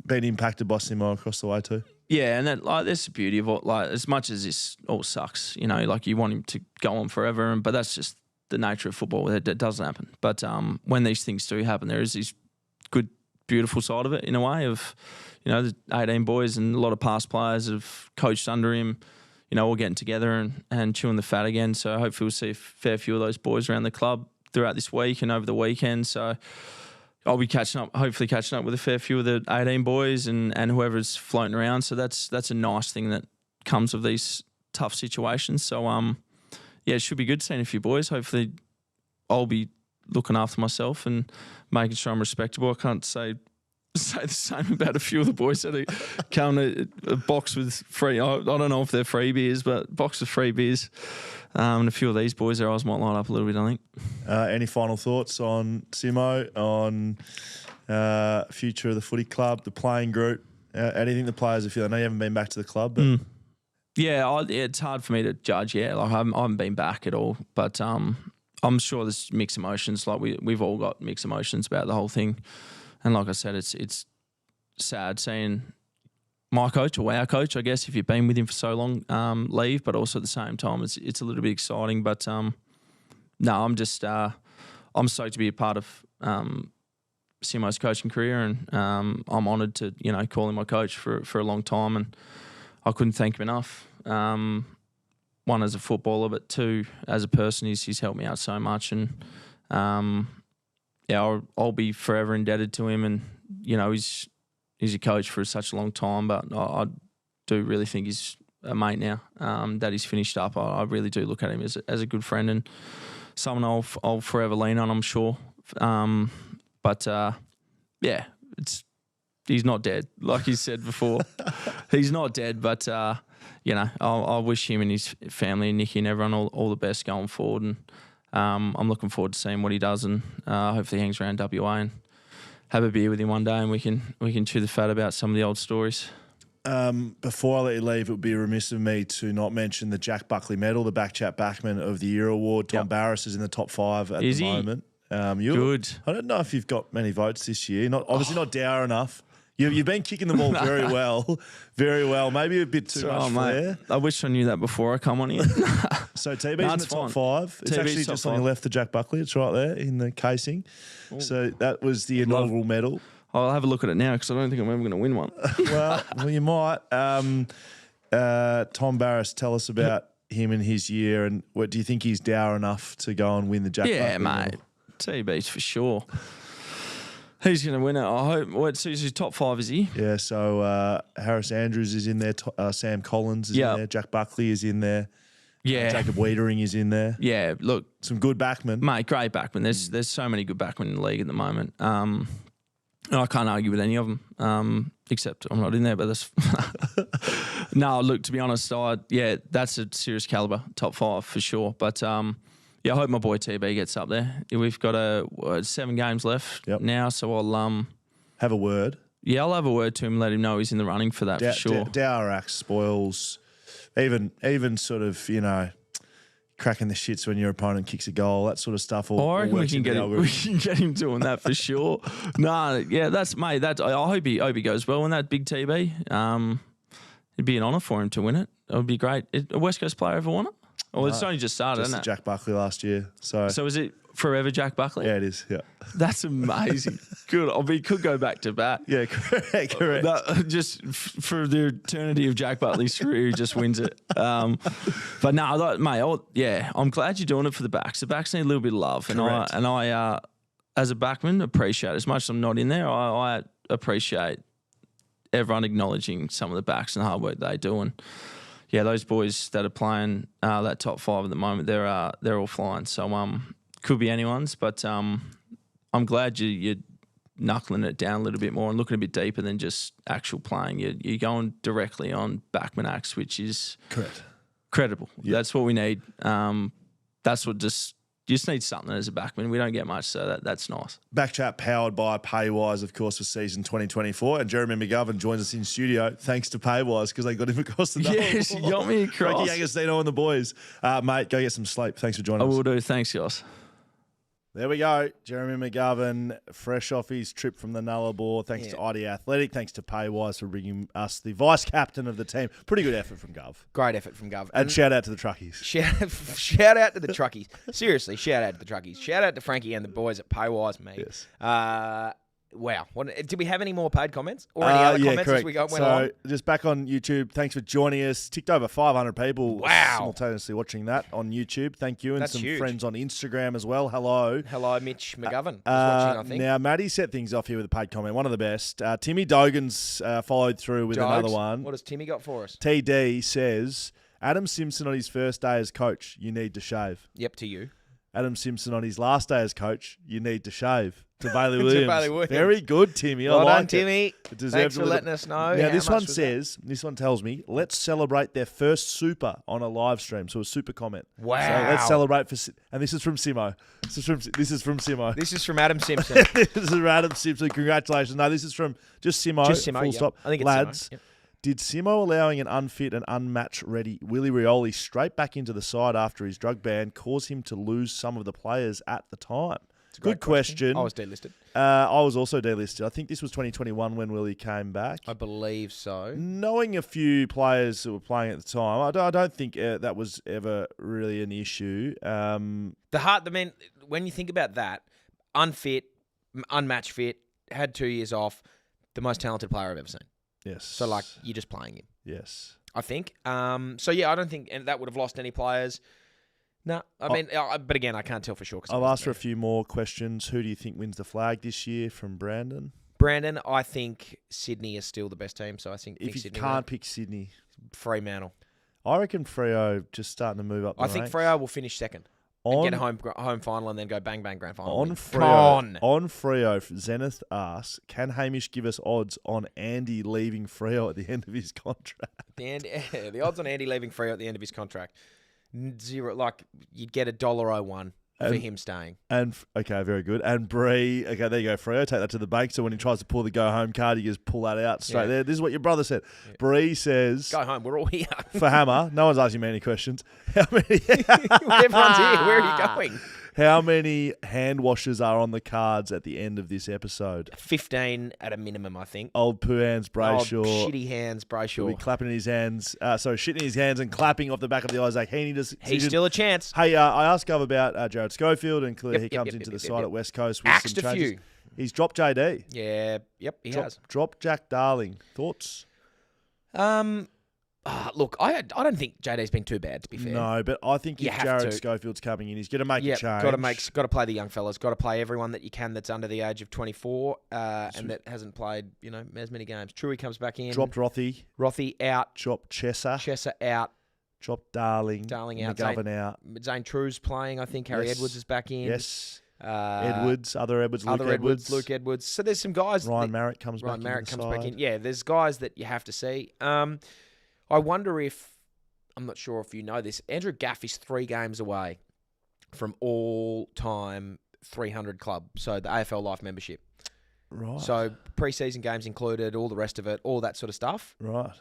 S2: been impacted by Simo across the way too.
S3: Yeah, and that's the beauty of it. Like, as much as this all sucks, you want him to go on forever, but that's just the nature of football. It doesn't happen. But when these things do happen, there is this good, beautiful side of it in a way of, the 18 boys and a lot of past players have coached under him, all getting together and chewing the fat again. So hopefully we'll see a fair few of those boys around the club throughout this week and over the weekend. So I'll be hopefully catching up with a fair few of the 18 boys and whoever's floating around. So that's a nice thing that comes with these tough situations. So it should be good seeing a few boys. Hopefully I'll be looking after myself and making sure I'm respectable. I can't say the same about a few of the boys that are coming to a box with free. I don't know if they're free beers, but box of free beers. And a few of these boys, their eyes might light up a little bit, I think.
S2: Any final thoughts on Simo, on future of the footy club, the playing group? Anything the players are feeling? I know you haven't been back to the club, but
S3: it's hard for me to judge. Yeah, like I haven't been back at all, but I'm sure there's mixed emotions. Like we've all got mixed emotions about the whole thing. And like I said, it's sad seeing my coach or our coach, I guess, if you've been with him for so long, leave. But also at the same time, it's a little bit exciting. But I'm just I'm stoked to be a part of Simo's coaching career, and I'm honoured to call him my coach for a long time, and I couldn't thank him enough. One as a footballer, but two as a person, he's helped me out so much, and I'll be forever indebted to him. And he's a coach for such a long time, but I do really think he's a mate now. That he's finished up, I really do look at him as a good friend and someone I'll forever lean on, I'm sure. He's not dead, like you said before. He's not dead, but I wish him and his family and Nicky and everyone all the best going forward. And I'm looking forward to seeing what he does, and hopefully he hangs around WA and have a beer with him one day, and we can chew the fat about some of the old stories.
S2: Before I let you leave, it would be remiss of me to not mention the Jack Buckley medal, the BackChat Backman of the Year award. Tom Barris is in the top 5 at the moment.
S3: Good.
S2: I don't know if you've got many votes this year. Obviously not dour enough. You've been kicking the ball very well, very well. Maybe a bit too much flair.
S3: Mate, I wish I knew that before I come on here.
S2: So TB's in the top 5. It's actually just on your left of Jack Buckley. It's right there in the casing. Ooh. So that was the inaugural medal.
S3: I'll have a look at it now because I don't think I'm ever going to win one.
S2: well, you might. Tom Barris, tell us about him and his year, and what do you think he's dour enough to go and win the Jack Buckley medal?
S3: Yeah, mate. TB's for sure. He's going to win it. I hope. So he's top 5, is he?
S2: Yeah. So Harris Andrews is in there. Sam Collins is in there. Jack Buckley is in there.
S3: Yeah.
S2: Jacob Wiedering is in there.
S3: Yeah. Look,
S2: some good backmen,
S3: mate. Great backmen. There's so many good backmen in the league at the moment. I can't argue with any of them, except I'm not in there. But that's no. Look, to be honest, that's a serious caliber, top 5 for sure. But I hope my boy TB gets up there. We've got 7 games left now, so I'll
S2: have a word.
S3: Yeah, I'll have a word to him, let him know he's in the running for that for sure.
S2: Dour acts, spoils, even sort of cracking the shits when your opponent kicks a goal, that sort of stuff.
S3: I reckon we can get him doing that for sure. That's mate. I hope he goes well in that big TB. It'd be an honour for him to win it. It would be great. A West Coast player ever won it? Well, it's only just started, isn't it?
S2: Jack Buckley last year. So
S3: is it forever Jack Buckley?
S2: Yeah, it is. Yeah,
S3: that's amazing. Good. I mean, he could go back to back.
S2: Yeah, correct.
S3: Just for the eternity of Jack Buckley's career, he just wins it. But no, mate. I'm glad you're doing it for the backs. The backs need a little bit of love, and I, as a backman, appreciate it. As much as I'm not in there, I appreciate everyone acknowledging some of the backs and the hard work they do. And those boys that are playing that top 5 at the moment, they're all flying. So could be anyone's, but I'm glad you're knuckling it down a little bit more and looking a bit deeper than just actual playing. You're going directly on backman acts, which is credible. Yep. That's what we need. That's what you just need something as a backman. We don't get much, so that's nice.
S2: BackChat powered by Paywise, of course, for season 2024. And Jeremy McGovern joins us in studio thanks to Paywise because they got him across the double.
S3: Yes, he got me across.
S2: Frankie Agostino and the boys. Mate, go get some sleep. Thanks for joining us.
S3: I will do. Thanks, guys.
S2: There we go. Jeremy McGovern, fresh off his trip from the Nullarbor. Thanks to ID Athletic. Thanks to Paywise for bringing us the vice-captain of the team. Pretty good effort from Gov.
S1: Great effort from Gov.
S2: And shout out to the truckies.
S1: Shout out to the truckies. Seriously, shout out to the truckies. Shout out to Frankie and the boys at Paywise, mate.
S2: Yes.
S1: Wow. Did we have any more paid comments? Or any other comments
S2: correct.
S1: as we went on?
S2: Just back on YouTube, thanks for joining us. Ticked over 500 people simultaneously watching that on YouTube. Thank you. And
S1: That's
S2: some
S1: huge.
S2: Friends on Instagram as well. Hello.
S1: Hello, Mitch McGovern. Watching, I think.
S2: Now, Maddie set things off here with a paid comment. One of the best. Timmy Dogan's followed through with another one.
S1: What has Timmy got for us?
S2: TD says, Adam Simpson on his first day as coach, you need to shave.
S1: Yep, to you.
S2: Adam Simpson on his last day as coach, you need to shave. To Bailey Williams.
S1: Williams.
S2: Very good, Timmy.
S1: Well
S2: I like
S1: done, Timmy. Thanks for letting us know.
S2: Now, this one tells me, let's celebrate their first super on a live stream. So a super comment.
S1: Wow.
S2: So let's celebrate and this is from Simo. This is from Simo.
S1: This is from Adam Simpson.
S2: This is from Adam Simpson. Congratulations. No, this is from just Simo. Full stop.
S1: I think it's
S2: Lads,
S1: Simo. Yep.
S2: Did Simo allowing an unfit and unmatch ready Willie Rioli straight back into the side after his drug ban cause him to lose some of the players at the time? Good question.
S1: I was delisted.
S2: I was also delisted. I think this was 2021 when Willie came back.
S1: I believe so.
S2: Knowing a few players that were playing at the time, I don't think that was ever really an issue.
S1: When you think about that, unfit, unmatched fit, had 2 years off, the most talented player I've ever seen.
S2: Yes.
S1: So, like, you're just playing him.
S2: Yes.
S1: I think. So, yeah, I don't think that would have lost any players. No, I mean, but again, I can't tell for sure.
S2: I've asked for a few more questions. Who do you think wins the flag this year from Brandon?
S1: Brandon, I think Sydney is still the best team. So I think
S2: If you
S1: Sydney
S2: can't pick Sydney,
S1: Fremantle.
S2: I reckon Freo just starting to move up the
S1: I think
S2: ranks.
S1: Freo will finish second and get a home final and then go bang, bang, grand final.
S2: On
S1: win.
S2: Freo, on Freo, Zenith asks, can Hamish give us odds on Andy leaving Freo at the end of his contract?
S1: The odds on Andy leaving Freo at the end of his contract, 0. Like, you'd get $1.01 for him staying.
S2: And okay, very good. And Bree, okay, there you go, Freo. Take that to the bank. So when he tries to pull the go home card, you just pull that out straight there. This is what your brother said. Yeah. Bree says,
S1: "Go home. We're all here."
S2: For Hammer, no one's asking me any questions. How many?
S1: Everyone's here. Where are you going?
S2: How many hand washes are on the cards at the end of this episode?
S1: 15 at a minimum, I think.
S2: Old poo hands, Brayshaw.
S1: Old shitty hands, Brayshaw.
S2: Will be clapping in his hands. Shitting in his hands and clapping off the back of the Isaac Heaney.
S1: He's still a chance.
S2: Hey, I asked Gov about Jared Schofield, and clearly he comes into the side at West Coast with
S1: Axed
S2: some
S1: a
S2: changes.
S1: few.
S2: He's dropped JD.
S1: Yeah, he has.
S2: Dropped Jack Darling. Thoughts?
S1: Look, I don't think JD's been too bad, to be fair.
S2: No, but I think if Jared Schofield's coming in, he's going to make a change.
S1: Got to play the young fellas. Got to play everyone that you can that's under the age of 24 and that hasn't played, as many games. Truey comes back in.
S2: Dropped Rothy.
S1: Rothy out.
S2: Dropped Chesser.
S1: Chesser out.
S2: Dropped Darling.
S1: Darling out.
S2: McGovern out.
S1: Zane True's playing. I think Harry Edwards is back in.
S2: Yes. Edwards, Luke
S1: Edwards. So there's some guys.
S2: Ryan Marriott comes back in.
S1: Yeah, there's guys that you have to see. I wonder if, I'm not sure if you know this, Andrew Gaff is 3 games away from all-time 300 club, so the AFL Life membership.
S2: Right.
S1: So pre-season games included, all the rest of it, all that sort of stuff.
S2: Right.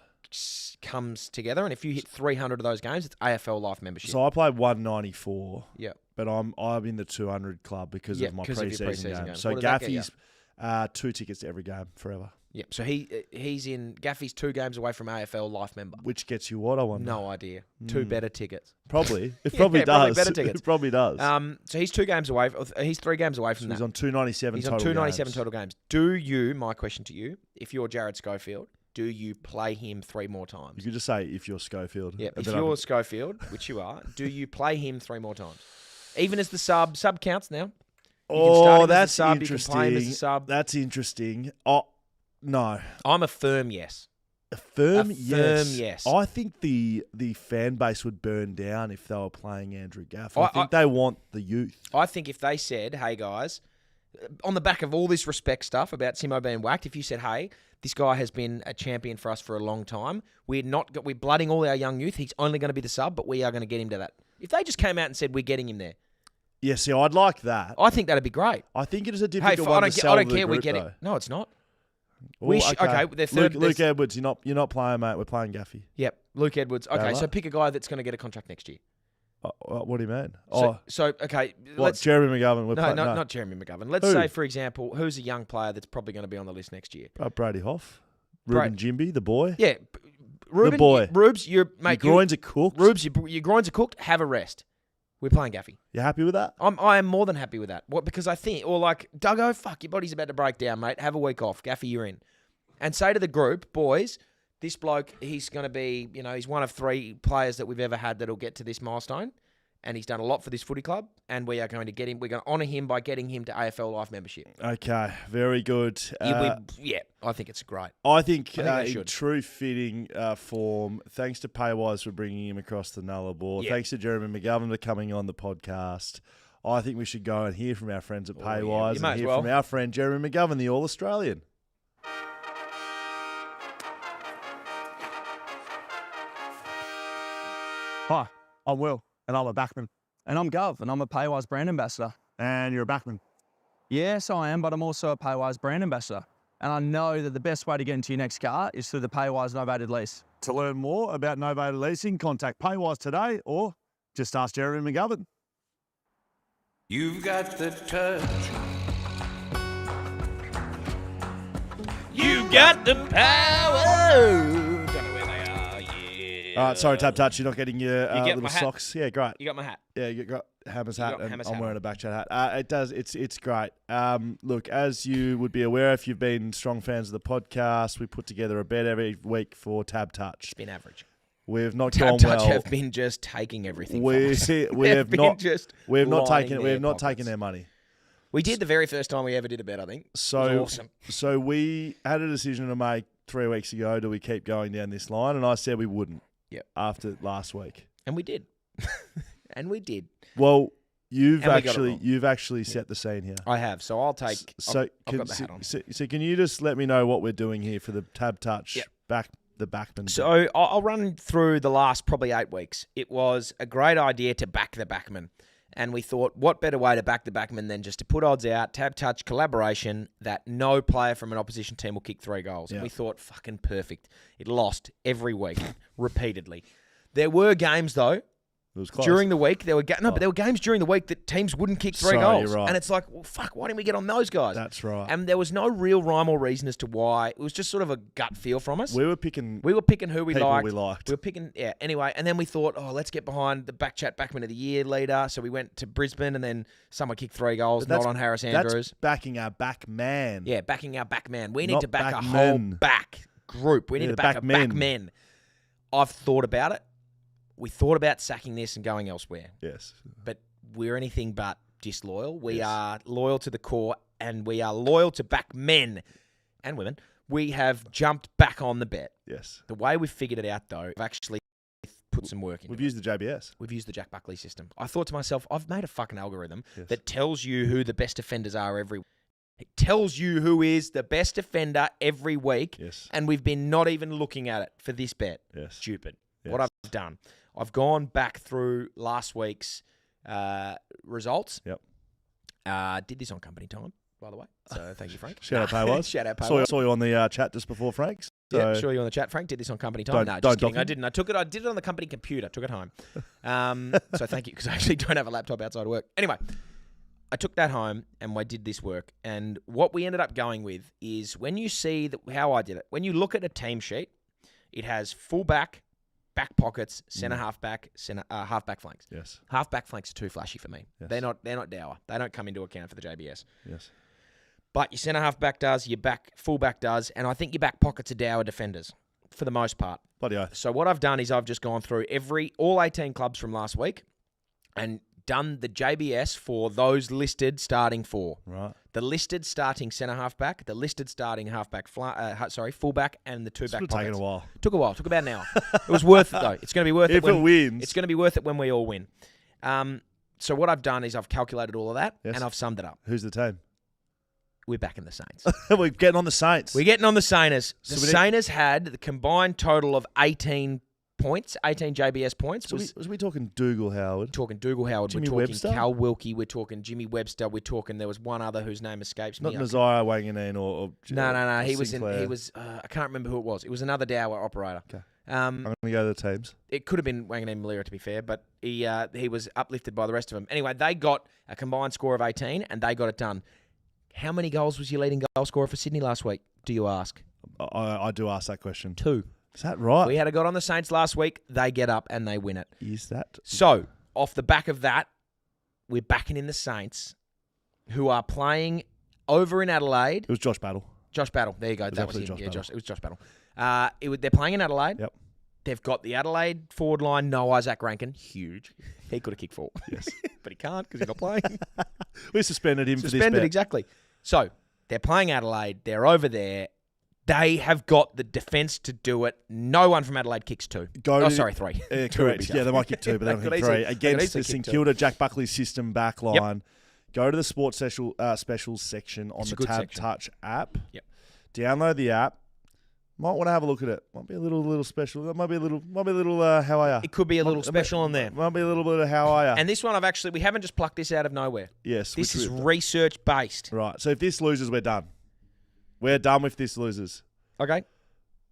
S1: Comes together, and if you hit 300 of those games, it's AFL Life membership.
S2: So I played 194.
S1: Yeah.
S2: But I'm in the 200 club because of my pre-season game. So Gaffy's 2 tickets to every game forever.
S1: Yep. So he's in Gaffy's 2 games away from AFL Life member.
S2: Which gets you what, I wonder?
S1: No idea. 2 better tickets.
S2: Probably. It probably does.
S1: Probably better tickets.
S2: It probably does.
S1: So he's 2 games away. He's 3 games away from that.
S2: He's on 297 total games.
S1: He's on 297 total games. Do you, my question to you, if you're Jared Schofield, do you play him 3 more times?
S2: You could just say if you're Schofield.
S1: Yeah. If you're Schofield, which you are, do you play him 3 more times? Even as the sub. Sub counts now.
S2: That's interesting. That's interesting. Oh, no.
S1: I'm a firm yes.
S2: A firm yes. I think the fan base would burn down if they were playing Andrew Gaff. I think they want the youth.
S1: I think if they said, hey, guys, on the back of all this respect stuff about Simo being whacked, if you said, hey, this guy has been a champion for us for a long time, we're blooding all our young youth, he's only going to be the sub, but we are going to get him to that. If they just came out and said, we're getting him there.
S2: Yeah, see, I'd like that.
S1: I think that'd be great.
S2: I think it is a difficult one to sell
S1: I don't
S2: to the
S1: care.
S2: group,
S1: We get
S2: though.
S1: it. No, it's not.
S2: Ooh, okay,
S1: they're third.
S2: Luke Edwards, you're not playing, mate. We're playing Gaffy.
S1: Yep, Luke Edwards. Okay, so pick a guy that's going to get a contract next year.
S2: What do you mean?
S1: Okay.
S2: Jeremy McGovern?
S1: Not Jeremy McGovern. Let's say, for example, who's a young player that's probably going to be on the list next year?
S2: Brady Hoff. Ruben Jimby, the boy.
S1: Yeah. Ruben,
S2: the boy.
S1: Rubes, your
S2: groins are cooked.
S1: Rubes, your groins are cooked. Have a rest. We're playing Gaffy.
S2: You happy with that?
S1: I am more than happy with that. What? Because I think, or like, Duggo, fuck, your body's about to break down, mate. Have a week off. Gaffy, you're in. And say to the group, boys, this bloke, he's going to be, he's one of 3 players that we've ever had that'll get to this milestone. And he's done a lot for this footy club. And we are going to get him. We're going to honour him by getting him to AFL Life membership.
S2: Okay, very good.
S1: I think it's great.
S2: I think in true fitting form, thanks to Paywise for bringing him across the Nullarbor.
S1: Yeah.
S2: Thanks to Jeremy McGovern for coming on the podcast. I think we should go and hear from our friends at Paywise and hear from our friend Jeremy McGovern, the All-Australian.
S4: Hi, I'm Will, and I'm a Backman.
S5: And I'm Gov, and I'm a Paywise brand ambassador.
S4: And you're a Backman?
S5: Yes, I am, but I'm also a Paywise brand ambassador. And I know that the best way to get into your next car is through the Paywise novated lease.
S4: To learn more about novated leasing, contact Paywise today or just ask Jeremy McGovern.
S6: You've got the touch. You got the power.
S2: All right, sorry, TABtouch, you're not getting your
S1: get
S2: little
S1: my hat?
S2: socks. Yeah, great.
S1: You got my hat?
S2: Yeah, great. Hammer's
S1: You
S2: hat,
S1: got
S2: and
S1: Hammer's
S2: I'm
S1: hat
S2: wearing
S1: on.
S2: a BackChat hat. It does. It's great. Look, as you would be aware, if you've been strong fans of the podcast, we put together a bet every week for TABtouch.
S1: It's been average.
S2: We've not gone
S1: TABtouch
S2: well.
S1: have been just taking everything from us.
S2: We
S1: They've
S2: have
S1: been
S2: not.
S1: just
S2: We have not
S1: lining
S2: taken. We
S1: their
S2: have not taken
S1: pockets.
S2: their money.
S1: We did the very first time we ever did a bet, I think.
S2: So
S1: It was awesome.
S2: So we had a decision to make 3 weeks ago. Do we keep going down this line? And I said we wouldn't.
S1: Yep.
S2: After last week.
S1: And we did. And we did.
S2: Well, you've
S1: And we got it
S2: actually
S1: wrong.
S2: set the scene here.
S1: I have. So I'll take.
S2: So
S1: I've got the hat on.
S2: So can you just let me know what we're doing here for the TABtouch
S1: Yep.
S2: the Backman?
S1: So I'll run through the last probably 8 weeks. It was a great idea to back the Backman. And we thought, what better way to back the Backman than just to put odds out, TABtouch collaboration, that no player from an opposition team will kick 3 goals.
S2: Yeah.
S1: We thought, fucking perfect. It lost every week, repeatedly. There were games, though,
S2: it was close.
S1: during the week. But there were games during the week that teams wouldn't kick 3
S2: So,
S1: goals.
S2: you're right.
S1: And it's like, well, fuck, why didn't we get on those guys?
S2: That's right.
S1: And there was no real rhyme or reason as to why. It was just sort of a gut feel from us.
S2: we were picking
S1: We were picking who we
S2: people
S1: liked.
S2: we liked.
S1: We were picking, yeah. Anyway, and then we thought, oh, let's get behind the BackChat Backman of the Year leader. So we went to Brisbane, and then someone kicked 3 goals,
S2: But that's-
S1: not on Harris Andrews.
S2: That's backing our Backman.
S1: Yeah, backing our Backman. We need
S2: Not
S1: to back a whole
S2: Backmen.
S1: back group. We need
S2: Yeah,
S1: to back a
S2: Backmen.
S1: Backmen. I've thought about it. We thought about sacking this and going elsewhere,
S2: Yes.
S1: but we're anything but disloyal. We
S2: Yes.
S1: are loyal to the core, and we are loyal to Backmen and women. We have jumped back on the bet.
S2: Yes.
S1: The way we've figured it out, though, we've actually put some work into
S2: We've
S1: it.
S2: used the JBS.
S1: We've used the Jack Buckley system. I thought to myself, I've made a fucking algorithm
S2: Yes.
S1: that tells you who the best offenders are every week. It tells you who is the best offender every week,
S2: Yes.
S1: and we've been not even looking at it for this bet.
S2: Yes.
S1: Stupid.
S2: Yes.
S1: What I've done, I've gone back through last week's results.
S2: Yep.
S1: Did this on company time, by the way. So thank you, Frank.
S2: Shout out Paywise.
S1: Shout out
S2: Saw
S1: Paywise.
S2: you on the chat just before Frank's.
S1: Yeah,
S2: So
S1: sure you on the chat, Frank. Did this on company time?
S2: Don't-
S1: No, just
S2: don't
S1: kidding.
S2: dock
S1: I
S2: him.
S1: didn't. I did it on the company computer. Took it home. So thank you, because I actually don't have a laptop outside of work. Anyway, I took that home and I did this work. And what we ended up going with is, when you see how I did it, when you look at a team sheet, it has fullback, back pockets, centre halfback, halfback flanks.
S2: yes.
S1: Halfback flanks are too flashy for me.
S2: Yes.
S1: They're not dour. They don't come into account for the JBS.
S2: Yes.
S1: But your centre halfback does, your fullback does, and I think your back pockets are dour defenders for the most part.
S2: Bloody oath.
S1: So what I've done is I've just gone through all 18 clubs from last week and done the JBS for those listed starting 4.
S2: Right.
S1: The listed starting centre halfback, the listed starting fullback, and the 2
S2: This
S1: back
S2: would
S1: pockets.
S2: have taken a while.
S1: Took a while. Took about an hour. It was worth it, though. It's going to be worth it
S2: If it wins.
S1: It's going to be worth it when we all win. So what I've done is I've calculated all of that,
S2: Yes.
S1: and I've summed it up.
S2: Who's the team?
S1: We're back in the Saints.
S2: We're getting on the Saints.
S1: We're getting on the Sainers. The
S2: So we need-
S1: Sainers had the combined total of 18 points, 18 JBS points.
S2: So was we talking Dougal Howard?
S1: Talking Dougal Howard,
S2: Jimmy
S1: we're talking
S2: Webster?
S1: Cal Wilkie, we're talking Jimmy Webster, we're talking, there was one other whose name escapes me.
S2: Not Nazire Wanganeen or
S1: No. He
S2: Sinclair.
S1: was I can't remember who it was. It was another Dower operator.
S2: Okay. I'm going to go to the teams.
S1: It could have been Wanganeen Malira, to be fair, but he was uplifted by the rest of them. Anyway, they got a combined score of 18, and they got it done. How many goals was your leading goal scorer for Sydney last week, do you ask?
S2: I do ask that question.
S1: 2.
S2: Is that right?
S1: We had a got on the Saints last week. They get up and they win it.
S2: Is that?
S1: So, off the back of that, we're backing in the Saints, who are playing over in Adelaide.
S2: It was Josh Battle.
S1: Josh Battle. There you go.
S2: was
S1: That was him.
S2: absolutely
S1: Yeah,
S2: Josh
S1: Josh. It was Josh Battle. They're playing in Adelaide.
S2: Yep.
S1: They've got the Adelaide forward line, no Isaac Rankin. Huge. He could have kicked 4.
S2: Yes.
S1: But he can't because he's not playing.
S2: We suspended him for this
S1: Suspended,
S2: bet.
S1: exactly. So, they're playing Adelaide. They're over there. They have got the defence to do it. No one from Adelaide kicks 2.
S2: Go to-
S1: 3. 2 would be
S2: Correct.
S1: tough.
S2: Yeah, they might kick 2, but they don't
S1: could
S2: kick
S1: easily-
S2: 3.
S1: they could
S2: Against
S1: easily
S2: the
S1: kick
S2: St
S1: 2.
S2: Kilda Jack Buckley system back line. Go to the sports specials section on
S1: It's a
S2: the
S1: good section.
S2: TABtouch app.
S1: Yep.
S2: Download the app. Might want to have a look at it. Might be a little special. That might be a little how are ya?
S1: It could be a little special on there.
S2: Might be a little bit of how are ya?
S1: And this one, we haven't just plucked this out of nowhere.
S2: Yes.
S1: This
S2: which
S1: is
S2: we-
S1: research based.
S2: right. So if this loses, we're done. We're done with this losers.
S1: Okay.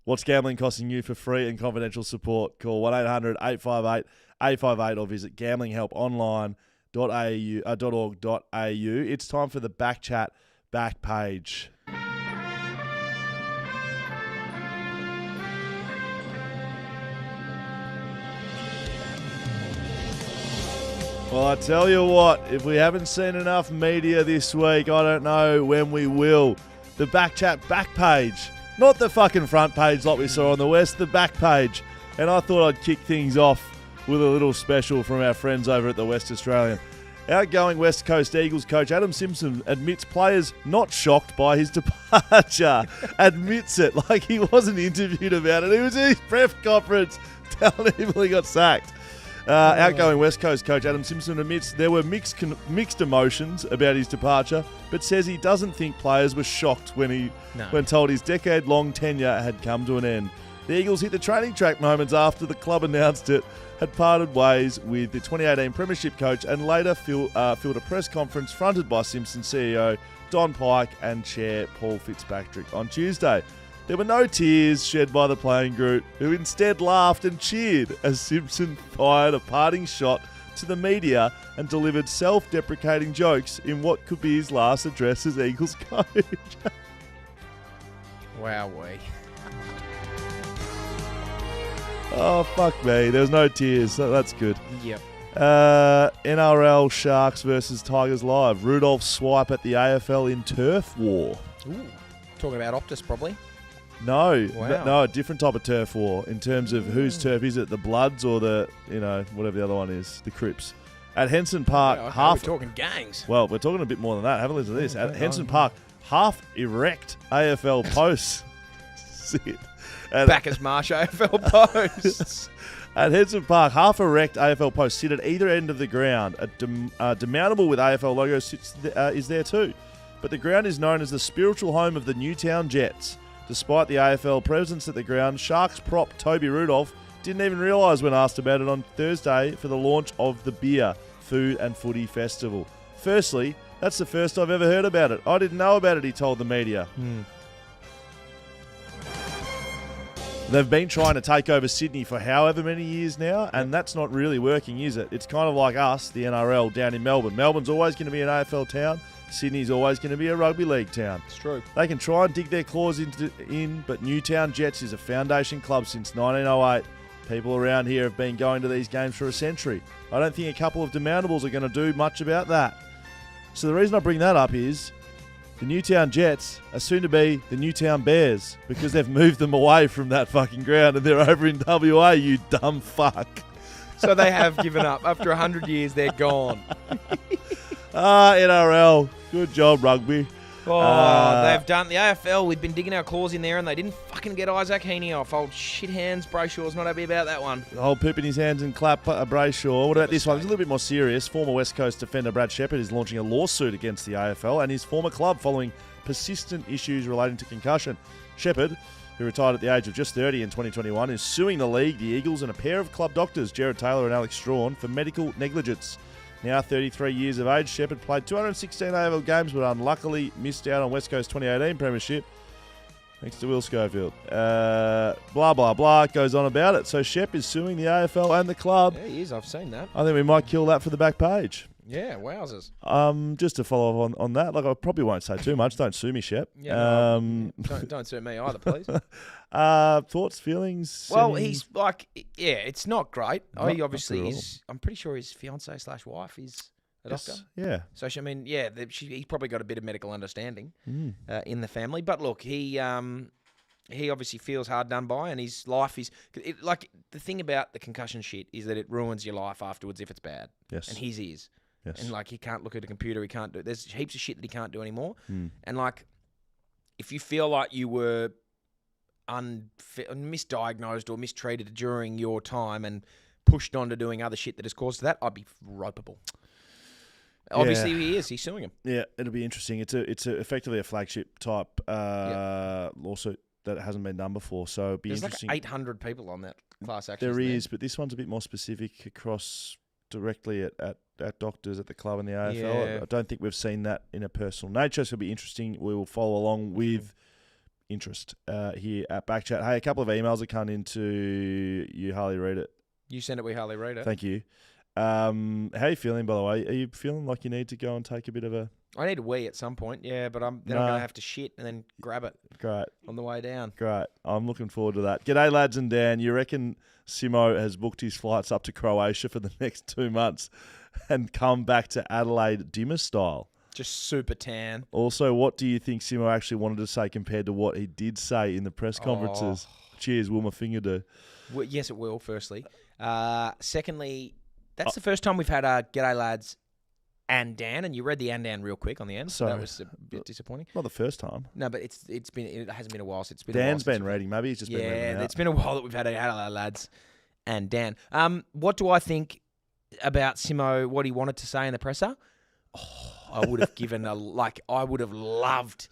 S2: What's gambling costing you? For free and confidential support, call 1-800-858-858 or visit gamblinghelponline.org.au. It's time for the BackChat back page. Well, I tell you what, if we haven't seen enough media this week, I don't know when we will. The BackChat back page. Not the fucking front page like we saw on the West, the back page. And I thought I'd kick things off with a little special from our friends over at the West Australian. Outgoing West Coast Eagles coach Adam Simpson admits players not shocked by his departure. Admits it like he wasn't interviewed about it. He was in his press conference telling people he got sacked. Outgoing West Coast coach Adam Simpson admits there were mixed emotions about his departure, but says he doesn't think players were shocked when told his decade-long tenure had come to an end. The Eagles hit the training track moments after the club announced it had parted ways with the 2018 Premiership coach and later filled a press conference fronted by Simpson CEO Don Pike and Chair Paul Fitzpatrick on Tuesday. There were no tears shed by the playing group, who instead laughed and cheered as Simpson fired a parting shot to the media and delivered self-deprecating jokes in what could be his last address as Eagles coach.
S1: Wowee.
S2: Oh, fuck me. There was no tears. So that's good.
S1: Yep.
S2: NRL Sharks versus Tigers live. Rudolph's swipe at the AFL in turf war.
S1: Ooh. Talking about Optus, probably.
S2: No,
S1: Wow.
S2: no, a different type of turf war in terms of whose turf is it, the Bloods or the, whatever the other one is, the Crips. At Henson Park,
S1: Yeah, we're talking gangs.
S2: Well, we're talking a bit more than that. Have a listen to this. At
S1: Okay.
S2: Henson Park, half erect AFL posts sit.
S1: Bacchus Marsh AFL posts.
S2: At Henson Park, half erect AFL posts sit at either end of the ground. A demountable with AFL logo is there too. But the ground is known as the spiritual home of the Newtown Jets. Despite the AFL presence at the ground, Sharks prop Toby Rudolph didn't even realise when asked about it on Thursday for the launch of the Beer, Food and Footy Festival. Firstly, that's the first I've ever heard about it. I didn't know about it, he told the media. They've been trying to take over Sydney for however many years now, and that's not really working, is it? It's kind of like us, the NRL, down in Melbourne. Melbourne's always going to be an AFL town. Sydney's always going to be a rugby league town.
S1: It's true.
S2: They can try and dig their claws in, but Newtown Jets is a foundation club since 1908. People around here have been going to these games for a century. I don't think a couple of demountables are going to do much about that. So the reason I bring that up is the Newtown Jets are soon to be the Newtown Bears because they've moved them away from that fucking ground and they're over in WA, you dumb fuck.
S1: So they have given up. After 100 years, they're gone.
S2: NRL. Good job, rugby.
S1: They've done the AFL. We've been digging our claws in there and they didn't fucking get Isaac Heaney off. Old shit hands. Brayshaw's not happy about that one.
S2: The whole poop in his hands and clap Brayshaw. What about this one? It's a little bit more serious. Former West Coast defender Brad Shepherd is launching a lawsuit against the AFL and his former club following persistent issues relating to concussion. Shepherd, who retired at the age of just 30 in 2021, is suing the league, the Eagles, and a pair of club doctors, Jared Taylor and Alex Strawn, for medical negligence. Now 33 years of age, Shepherd played 216 AFL games but unluckily missed out on West Coast 2018 Premiership thanks to Will Schofield. Blah, blah, blah. It goes on about it. So Shep is suing the AFL and the club.
S1: Yeah, he is. I've seen that.
S2: I think we might kill that for the back page.
S1: Yeah, wowzers.
S2: Just to follow up on that, like I probably won't say too much. Don't sue me, Shep.
S1: Yeah, don't sue me either, please.
S2: Thoughts, feelings?
S1: Well,
S2: any-
S1: he's like, yeah, it's not great.
S2: Not-
S1: He
S2: not
S1: obviously
S2: at all.
S1: is. I'm pretty sure his fiance/wife is a doctor.
S2: Yeah.
S1: So I mean, yeah, he's probably got a bit of medical understanding in the family. But look, he obviously feels hard done by, and his life is like the thing about the concussion shit is that it ruins your life afterwards if it's bad.
S2: Yes.
S1: And his is.
S2: Yes.
S1: And like he can't look at a computer, he can't do. There's heaps of shit that he can't do anymore. And like, if you feel like you were misdiagnosed or mistreated during your time and pushed on to doing other shit that has caused that, I'd be ropeable. Obviously, he is. He's suing him.
S2: Yeah, it'll be interesting. It's effectively a flagship type lawsuit that hasn't been done before. So it'll be
S1: There's
S2: interesting.
S1: like 800 people on that class action.
S2: There is, but this one's a bit more specific across directly at doctors at the club and the AFL.
S1: Yeah.
S2: I don't think we've seen that in a personal nature, so it'll be interesting. We will follow along with interest here at BackChat. Hey, a couple of emails have come into you, Harley. Read it.
S1: You send it, we hardly read it.
S2: Thank you. How are you feeling, by the way? Are you feeling like you need to go and take a bit of a
S1: I need a wee at some point, yeah, but I'm going to have to shit and then grab it
S2: Great.
S1: on the way down.
S2: Great. I'm looking forward to that. G'day, lads and Dan. You reckon Simo has booked his flights up to Croatia for the next 2 months and come back to Adelaide dimmer style?
S1: Just super tan.
S2: Also, what do you think Simo actually wanted to say compared to what he did say in the press conferences? Cheers, will my finger do?
S1: Well, yes, it will, firstly. Secondly, that's the first time we've had a G'day Lads and Dan, and you read the and Dan real quick on the end, so that was a bit disappointing.
S2: Not the first time.
S1: No, but it hasn't been a while since it's been
S2: Dan's
S1: a while since
S2: been reading. Maybe he's just been reading
S1: Yeah,
S2: out.
S1: it's been a while that we've had a G'day Lads and Dan. What do I think about Simo, what he wanted to say in the presser? I would have I would have loved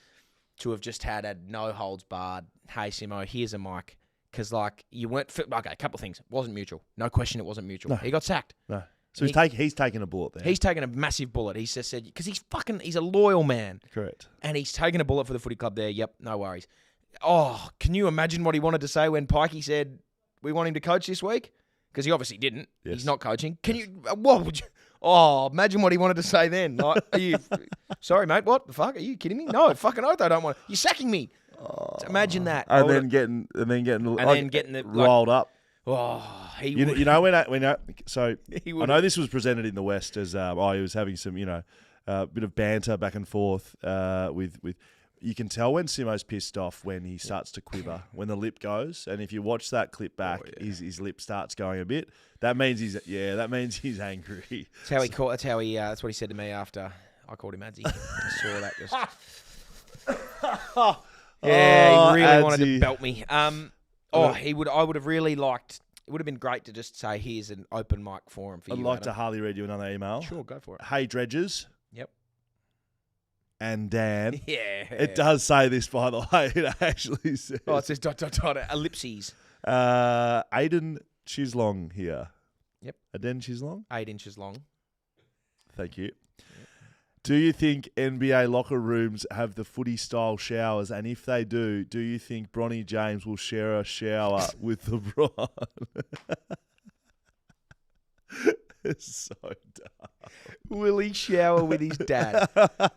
S1: to have just had a no holds barred, hey Simo, here's a mic. Because, you weren't... Okay, a couple of things. It wasn't mutual. No question it wasn't mutual.
S2: No.
S1: He got sacked.
S2: No. So he's taken a bullet there.
S1: He's taken a massive bullet. He just said... Because he's a loyal man.
S2: Correct.
S1: And he's taken a bullet for the footy club there. Yep, no worries. Oh, can you imagine what he wanted to say when Pikey said, we want him to coach this week? Because he obviously didn't.
S2: Yes.
S1: He's not coaching. Can you... What would you... Oh, imagine what he wanted to say then. Are you... Sorry, mate, what? The fuck? Are you kidding me? No, fucking oath I don't want... You're sacking me. So imagine that.
S2: And then getting riled up.
S1: Oh, he
S2: You
S1: would.
S2: know when so
S1: He
S2: I
S1: would.
S2: know this was presented in the West as he was having some bit of banter back and forth with you can tell when Simo's pissed off when he starts to quiver, when the lip goes, and if you watch that clip back, his lip starts going a bit. That means he's angry.
S1: That's what he said to me after I called him Adzi. I saw that just. Yeah, he really wanted to belt me. I would have really liked. It would have been great to just say, "Here's an open mic forum for you."
S2: I'd like
S1: Adam.
S2: to Harley read you another email.
S1: Sure, go for it.
S2: Hey, Dredges.
S1: Yep.
S2: And Dan.
S1: Yeah.
S2: It does say this, by the way. It actually says.
S1: Oh, it says ... ellipses.
S2: Aiden Chislong here.
S1: Yep.
S2: Aiden Chislong?
S1: 8 inches long.
S2: Thank you. Do you think NBA locker rooms have the footy-style showers? And if they do you think Bronny James will share a shower with LeBron? It's so dumb.
S1: Will he shower with his dad?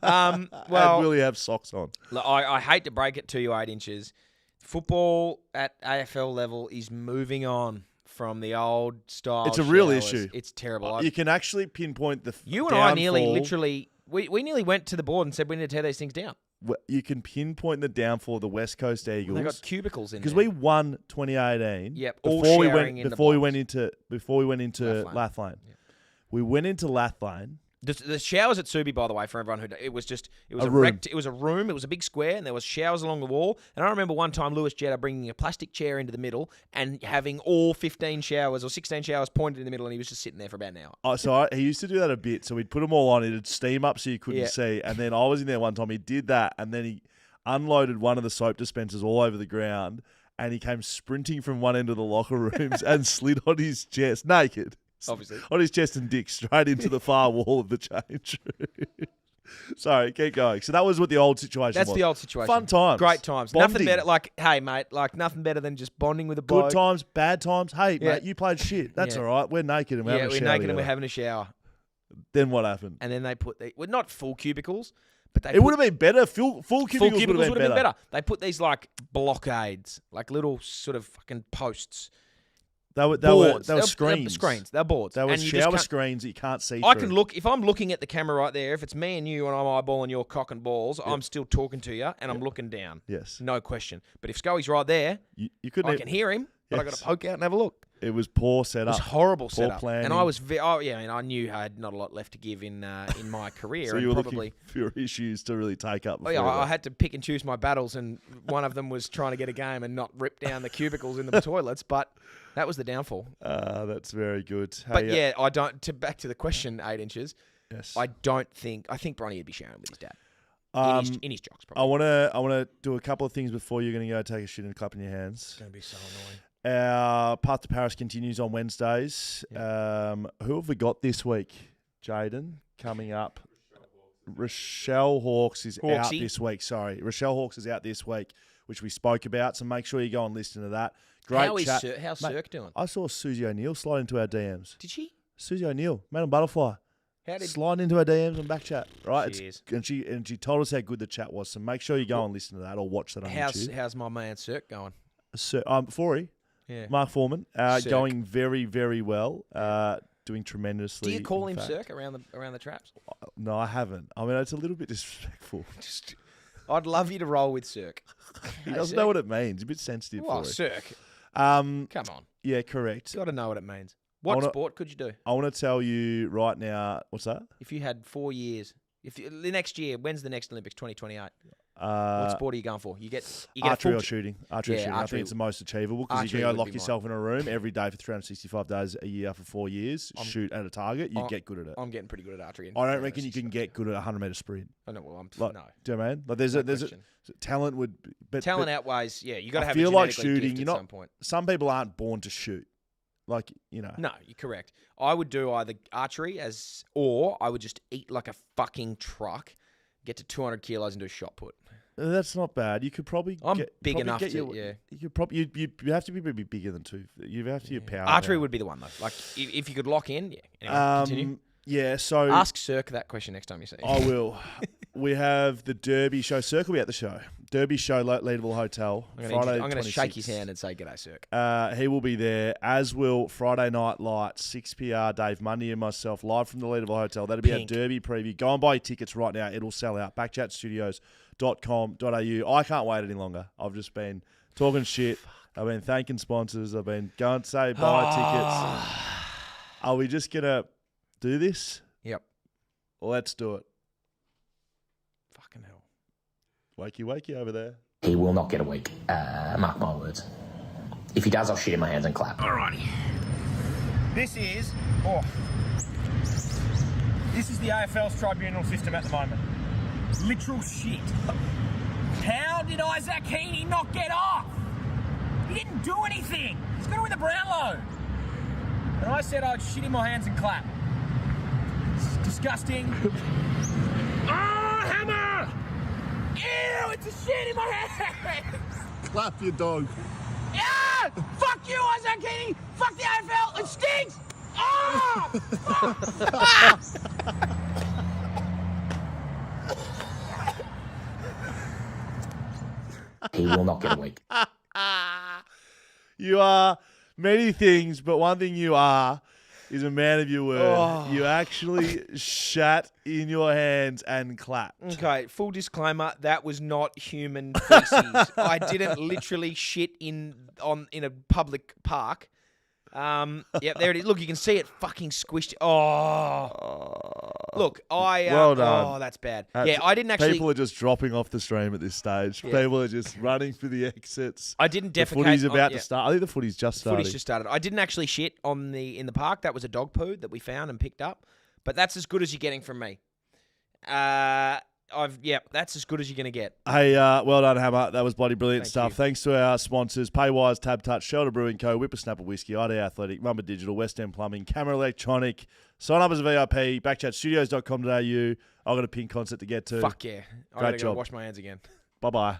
S2: And will he have socks on?
S1: Look, I hate to break it to you, 8 inches. Football at AFL level is moving on from the old style.
S2: It's a real
S1: showers.
S2: issue.
S1: It's terrible.
S2: You can actually pinpoint the
S1: You and I nearly, literally, we nearly went to the board and said we need to tear these things down.
S2: You can pinpoint the downfall of the West Coast Eagles.
S1: They got cubicles in there.
S2: Because we won 2018.
S1: Yep,
S2: Before we
S1: sharing
S2: went
S1: in the
S2: before we
S1: blocks.
S2: went into Lathlane.
S1: Yep.
S2: We went into Lathlane.
S1: The showers at Subi, by the way, for everyone it was a
S2: room.
S1: it was a room. It was a big square, and there was showers along the wall. And I remember one time Lewis Jetta bringing a plastic chair into the middle and having all 15 showers or 16 showers pointed in the middle, and he was just sitting there for about an hour.
S2: He used to do that a bit. So we'd put them all on. It'd steam up so you couldn't see. And then I was in there one time. He did that, and then he unloaded one of the soap dispensers all over the ground, and he came sprinting from one end of the locker rooms and slid on his chest naked.
S1: Obviously.
S2: On his chest and dick, straight into the far wall of the change room. Sorry, keep going. So that was what the old situation was.
S1: That's the old situation.
S2: Fun times.
S1: Great times.
S2: Bonding.
S1: Nothing better, hey, mate, nothing better than just bonding with a
S2: Good
S1: bloke.
S2: times, bad times. Hey,
S1: Yeah.
S2: mate, you played shit. That's
S1: Yeah.
S2: all right. We're naked and we're having a shower.
S1: we're naked and
S2: together.
S1: we're having a shower.
S2: Then what happened?
S1: And then they put not full cubicles, but they
S2: It would have been better. Full cubicles would have been better.
S1: They put these blockades, little sort of fucking posts.
S2: They were
S1: boards.
S2: screens.
S1: They're boards.
S2: They were
S1: And you just
S2: shower
S1: can't-
S2: screens that you can't see
S1: I
S2: through.
S1: can look, if I'm looking at the camera right there, if it's me and you and I'm eyeballing your cock and balls, I'm still talking to you and I'm looking down.
S2: Yes.
S1: No question. But if Scully's right there,
S2: You couldn't.
S1: I can hear him, but I got
S2: Yes.
S1: to poke out and have a look.
S2: It was poor
S1: It
S2: setup.
S1: was horrible
S2: Poor
S1: setup.
S2: planning.
S1: And I was, I knew I had not a lot left to give in my career.
S2: So
S1: and
S2: you were
S1: probably,
S2: looking for your issues to really take up.
S1: Oh, yeah, I had to pick and choose my battles, and one of them was trying to get a game and not rip down the cubicles in the toilets. But that was the downfall.
S2: That's very good.
S1: But
S2: Hey,
S1: I don't. Back to the question, 8 inches.
S2: yes.
S1: I think Bronny would be sharing with his dad in his jocks.
S2: I
S1: Probably.
S2: want to do a couple of things before you're going to go take a shit and clap in your hands.
S1: It's going to be so annoying.
S2: Our Path to Paris continues on Wednesdays. Who have we got this week? Jaiden coming up. Rochelle Hawks is out this week. Sorry. Rochelle Hawks is out this week, which we spoke about. So make sure you go and listen to that. Great chat.
S1: How's
S2: Mate,
S1: Cirque doing?
S2: I saw Susie O'Neill slide into our DMs.
S1: Did she?
S2: Susie O'Neill, Madam Butterfly.
S1: How did?
S2: slide into our DMs on BackChat, right?
S1: Cheers.
S2: And she told us how good the chat was. So make sure you go and listen to that or watch that on YouTube.
S1: How's my man Cirque going?
S2: So, Forey,
S1: Yeah.
S2: Mark Foreman,
S1: Cirque.
S2: going very, very well. Doing tremendously.
S1: Do you call
S2: in
S1: him
S2: fact.
S1: Cirque around the traps?
S2: No, I haven't. I mean, it's a little bit disrespectful.
S1: Just, I'd love you to roll with Cirque.
S2: He doesn't know what it means. He's a bit sensitive
S1: Well,
S2: for it.
S1: Cirque.
S2: Come
S1: on.
S2: Yeah, correct.
S1: Got to know what it means. What sport could you do?
S2: I want to tell you right now. What's that?
S1: If you had 4 years, the next year, when's the next Olympics? 2028. What
S2: Uh,
S1: sport are you going for? You get
S2: archery
S1: a
S2: or
S1: full
S2: shooting. Archery or
S1: Yeah,
S2: shooting. I
S1: archery-
S2: think it's the most achievable because you
S1: archery
S2: can go
S1: would
S2: lock
S1: be
S2: yourself in a room every day for 365 days a year for 4 years, shoot at a target, you get good at it.
S1: I'm getting pretty good at archery.
S2: I don't reckon you can get good at a 100-meter sprint.
S1: I know. Well,
S2: Like,
S1: no.
S2: do you know what I mean? Like, there's
S1: No
S2: a
S1: question.
S2: talent would, but
S1: Talent outweighs. Yeah, you got to
S2: I
S1: have.
S2: feel
S1: a
S2: like
S1: genetically
S2: shooting.
S1: gift
S2: You're
S1: at
S2: not.
S1: some point.
S2: Some people aren't born to shoot. Like
S1: No, you're correct. I would do either archery or I would just eat like a fucking truck, get to 200 kilos and do a shot put.
S2: That's not bad. You could probably.
S1: I'm
S2: get,
S1: big
S2: probably
S1: enough
S2: get
S1: to.
S2: your,
S1: Yeah.
S2: You could probably. You have to be maybe bigger than two. You have to be a power.
S1: Archery
S2: now.
S1: would be the one though. Like if you could lock in. Yeah. Anyway, continue.
S2: Yeah. So
S1: Ask Cirque that question next time you see him.
S2: I will. We have the Derby show. Cirque will be at the show. Derby show, Leadville Hotel.
S1: I'm
S2: Friday.
S1: going to shake his
S2: 26th.
S1: hand and say g'day, Cirque.
S2: He will be there, as will Friday Night Lights, 6 PR, Dave Mundy and myself, live from the Leadville Hotel. That'll be
S1: Pink.
S2: our Derby preview. Go and buy your tickets right now. It'll sell out. backchatstudios.com.au. I can't wait any longer. I've just been talking shit. I've been thanking sponsors. I've been going to say buy tickets. Are we just going to do this?
S1: Yep.
S2: Let's do it.
S1: Fucking hell.
S2: Wakey over there.
S7: He will not get a week. Mark my words. If he does, I'll shit in my hands and clap.
S1: Alrighty. This is the AFL's tribunal system at the moment. Literal shit. How did Isaac Heaney not get off? He didn't do anything. He's got to win the Brownlow. And I said I'd shit in my hands and clap. It's disgusting. Hammer! Ew, it's a shit in my hand!
S4: Clap your dog.
S1: Yeah! Fuck you, Isaac Heaney! Fuck the AFL! It stinks! Oh!
S7: He will not get a week.
S2: You are many things, but one thing you are is a man of your word.
S1: Oh.
S2: You actually shat in your hands and clapped.
S1: Okay, full disclaimer, that was not human feces. I didn't literally shit in a public park. Yep, there it is. Look, you can see it fucking squished. Oh. Look,
S2: Well done.
S1: Oh, that's bad. Yeah, I didn't actually.
S2: People are just dropping off the stream at this stage.
S1: Yeah.
S2: People are just running for the exits.
S1: I didn't
S2: The
S1: defecate.
S2: footy's about
S1: yeah.
S2: to start. I think the footy's just started.
S1: Footy's just started. I didn't actually shit in the park. That was a dog poo that we found and picked up. But that's as good as you're getting from me. That's as good as you're gonna get.
S2: Hey, well done, Hammer. That was bloody brilliant
S1: Thank
S2: stuff.
S1: you.
S2: Thanks to our sponsors, Paywise, TABtouch, Shelter Brewing Co, Whippersnapper Whisky, ID Athletic, Mamba Digital, West End Plumbing, Camera Electronic. Sign up as a VIP, backchatstudios.com.au. I've got a pin concert to get to.
S1: Fuck yeah! I
S2: Great
S1: gotta go
S2: job.
S1: wash my hands again.
S2: Bye-bye.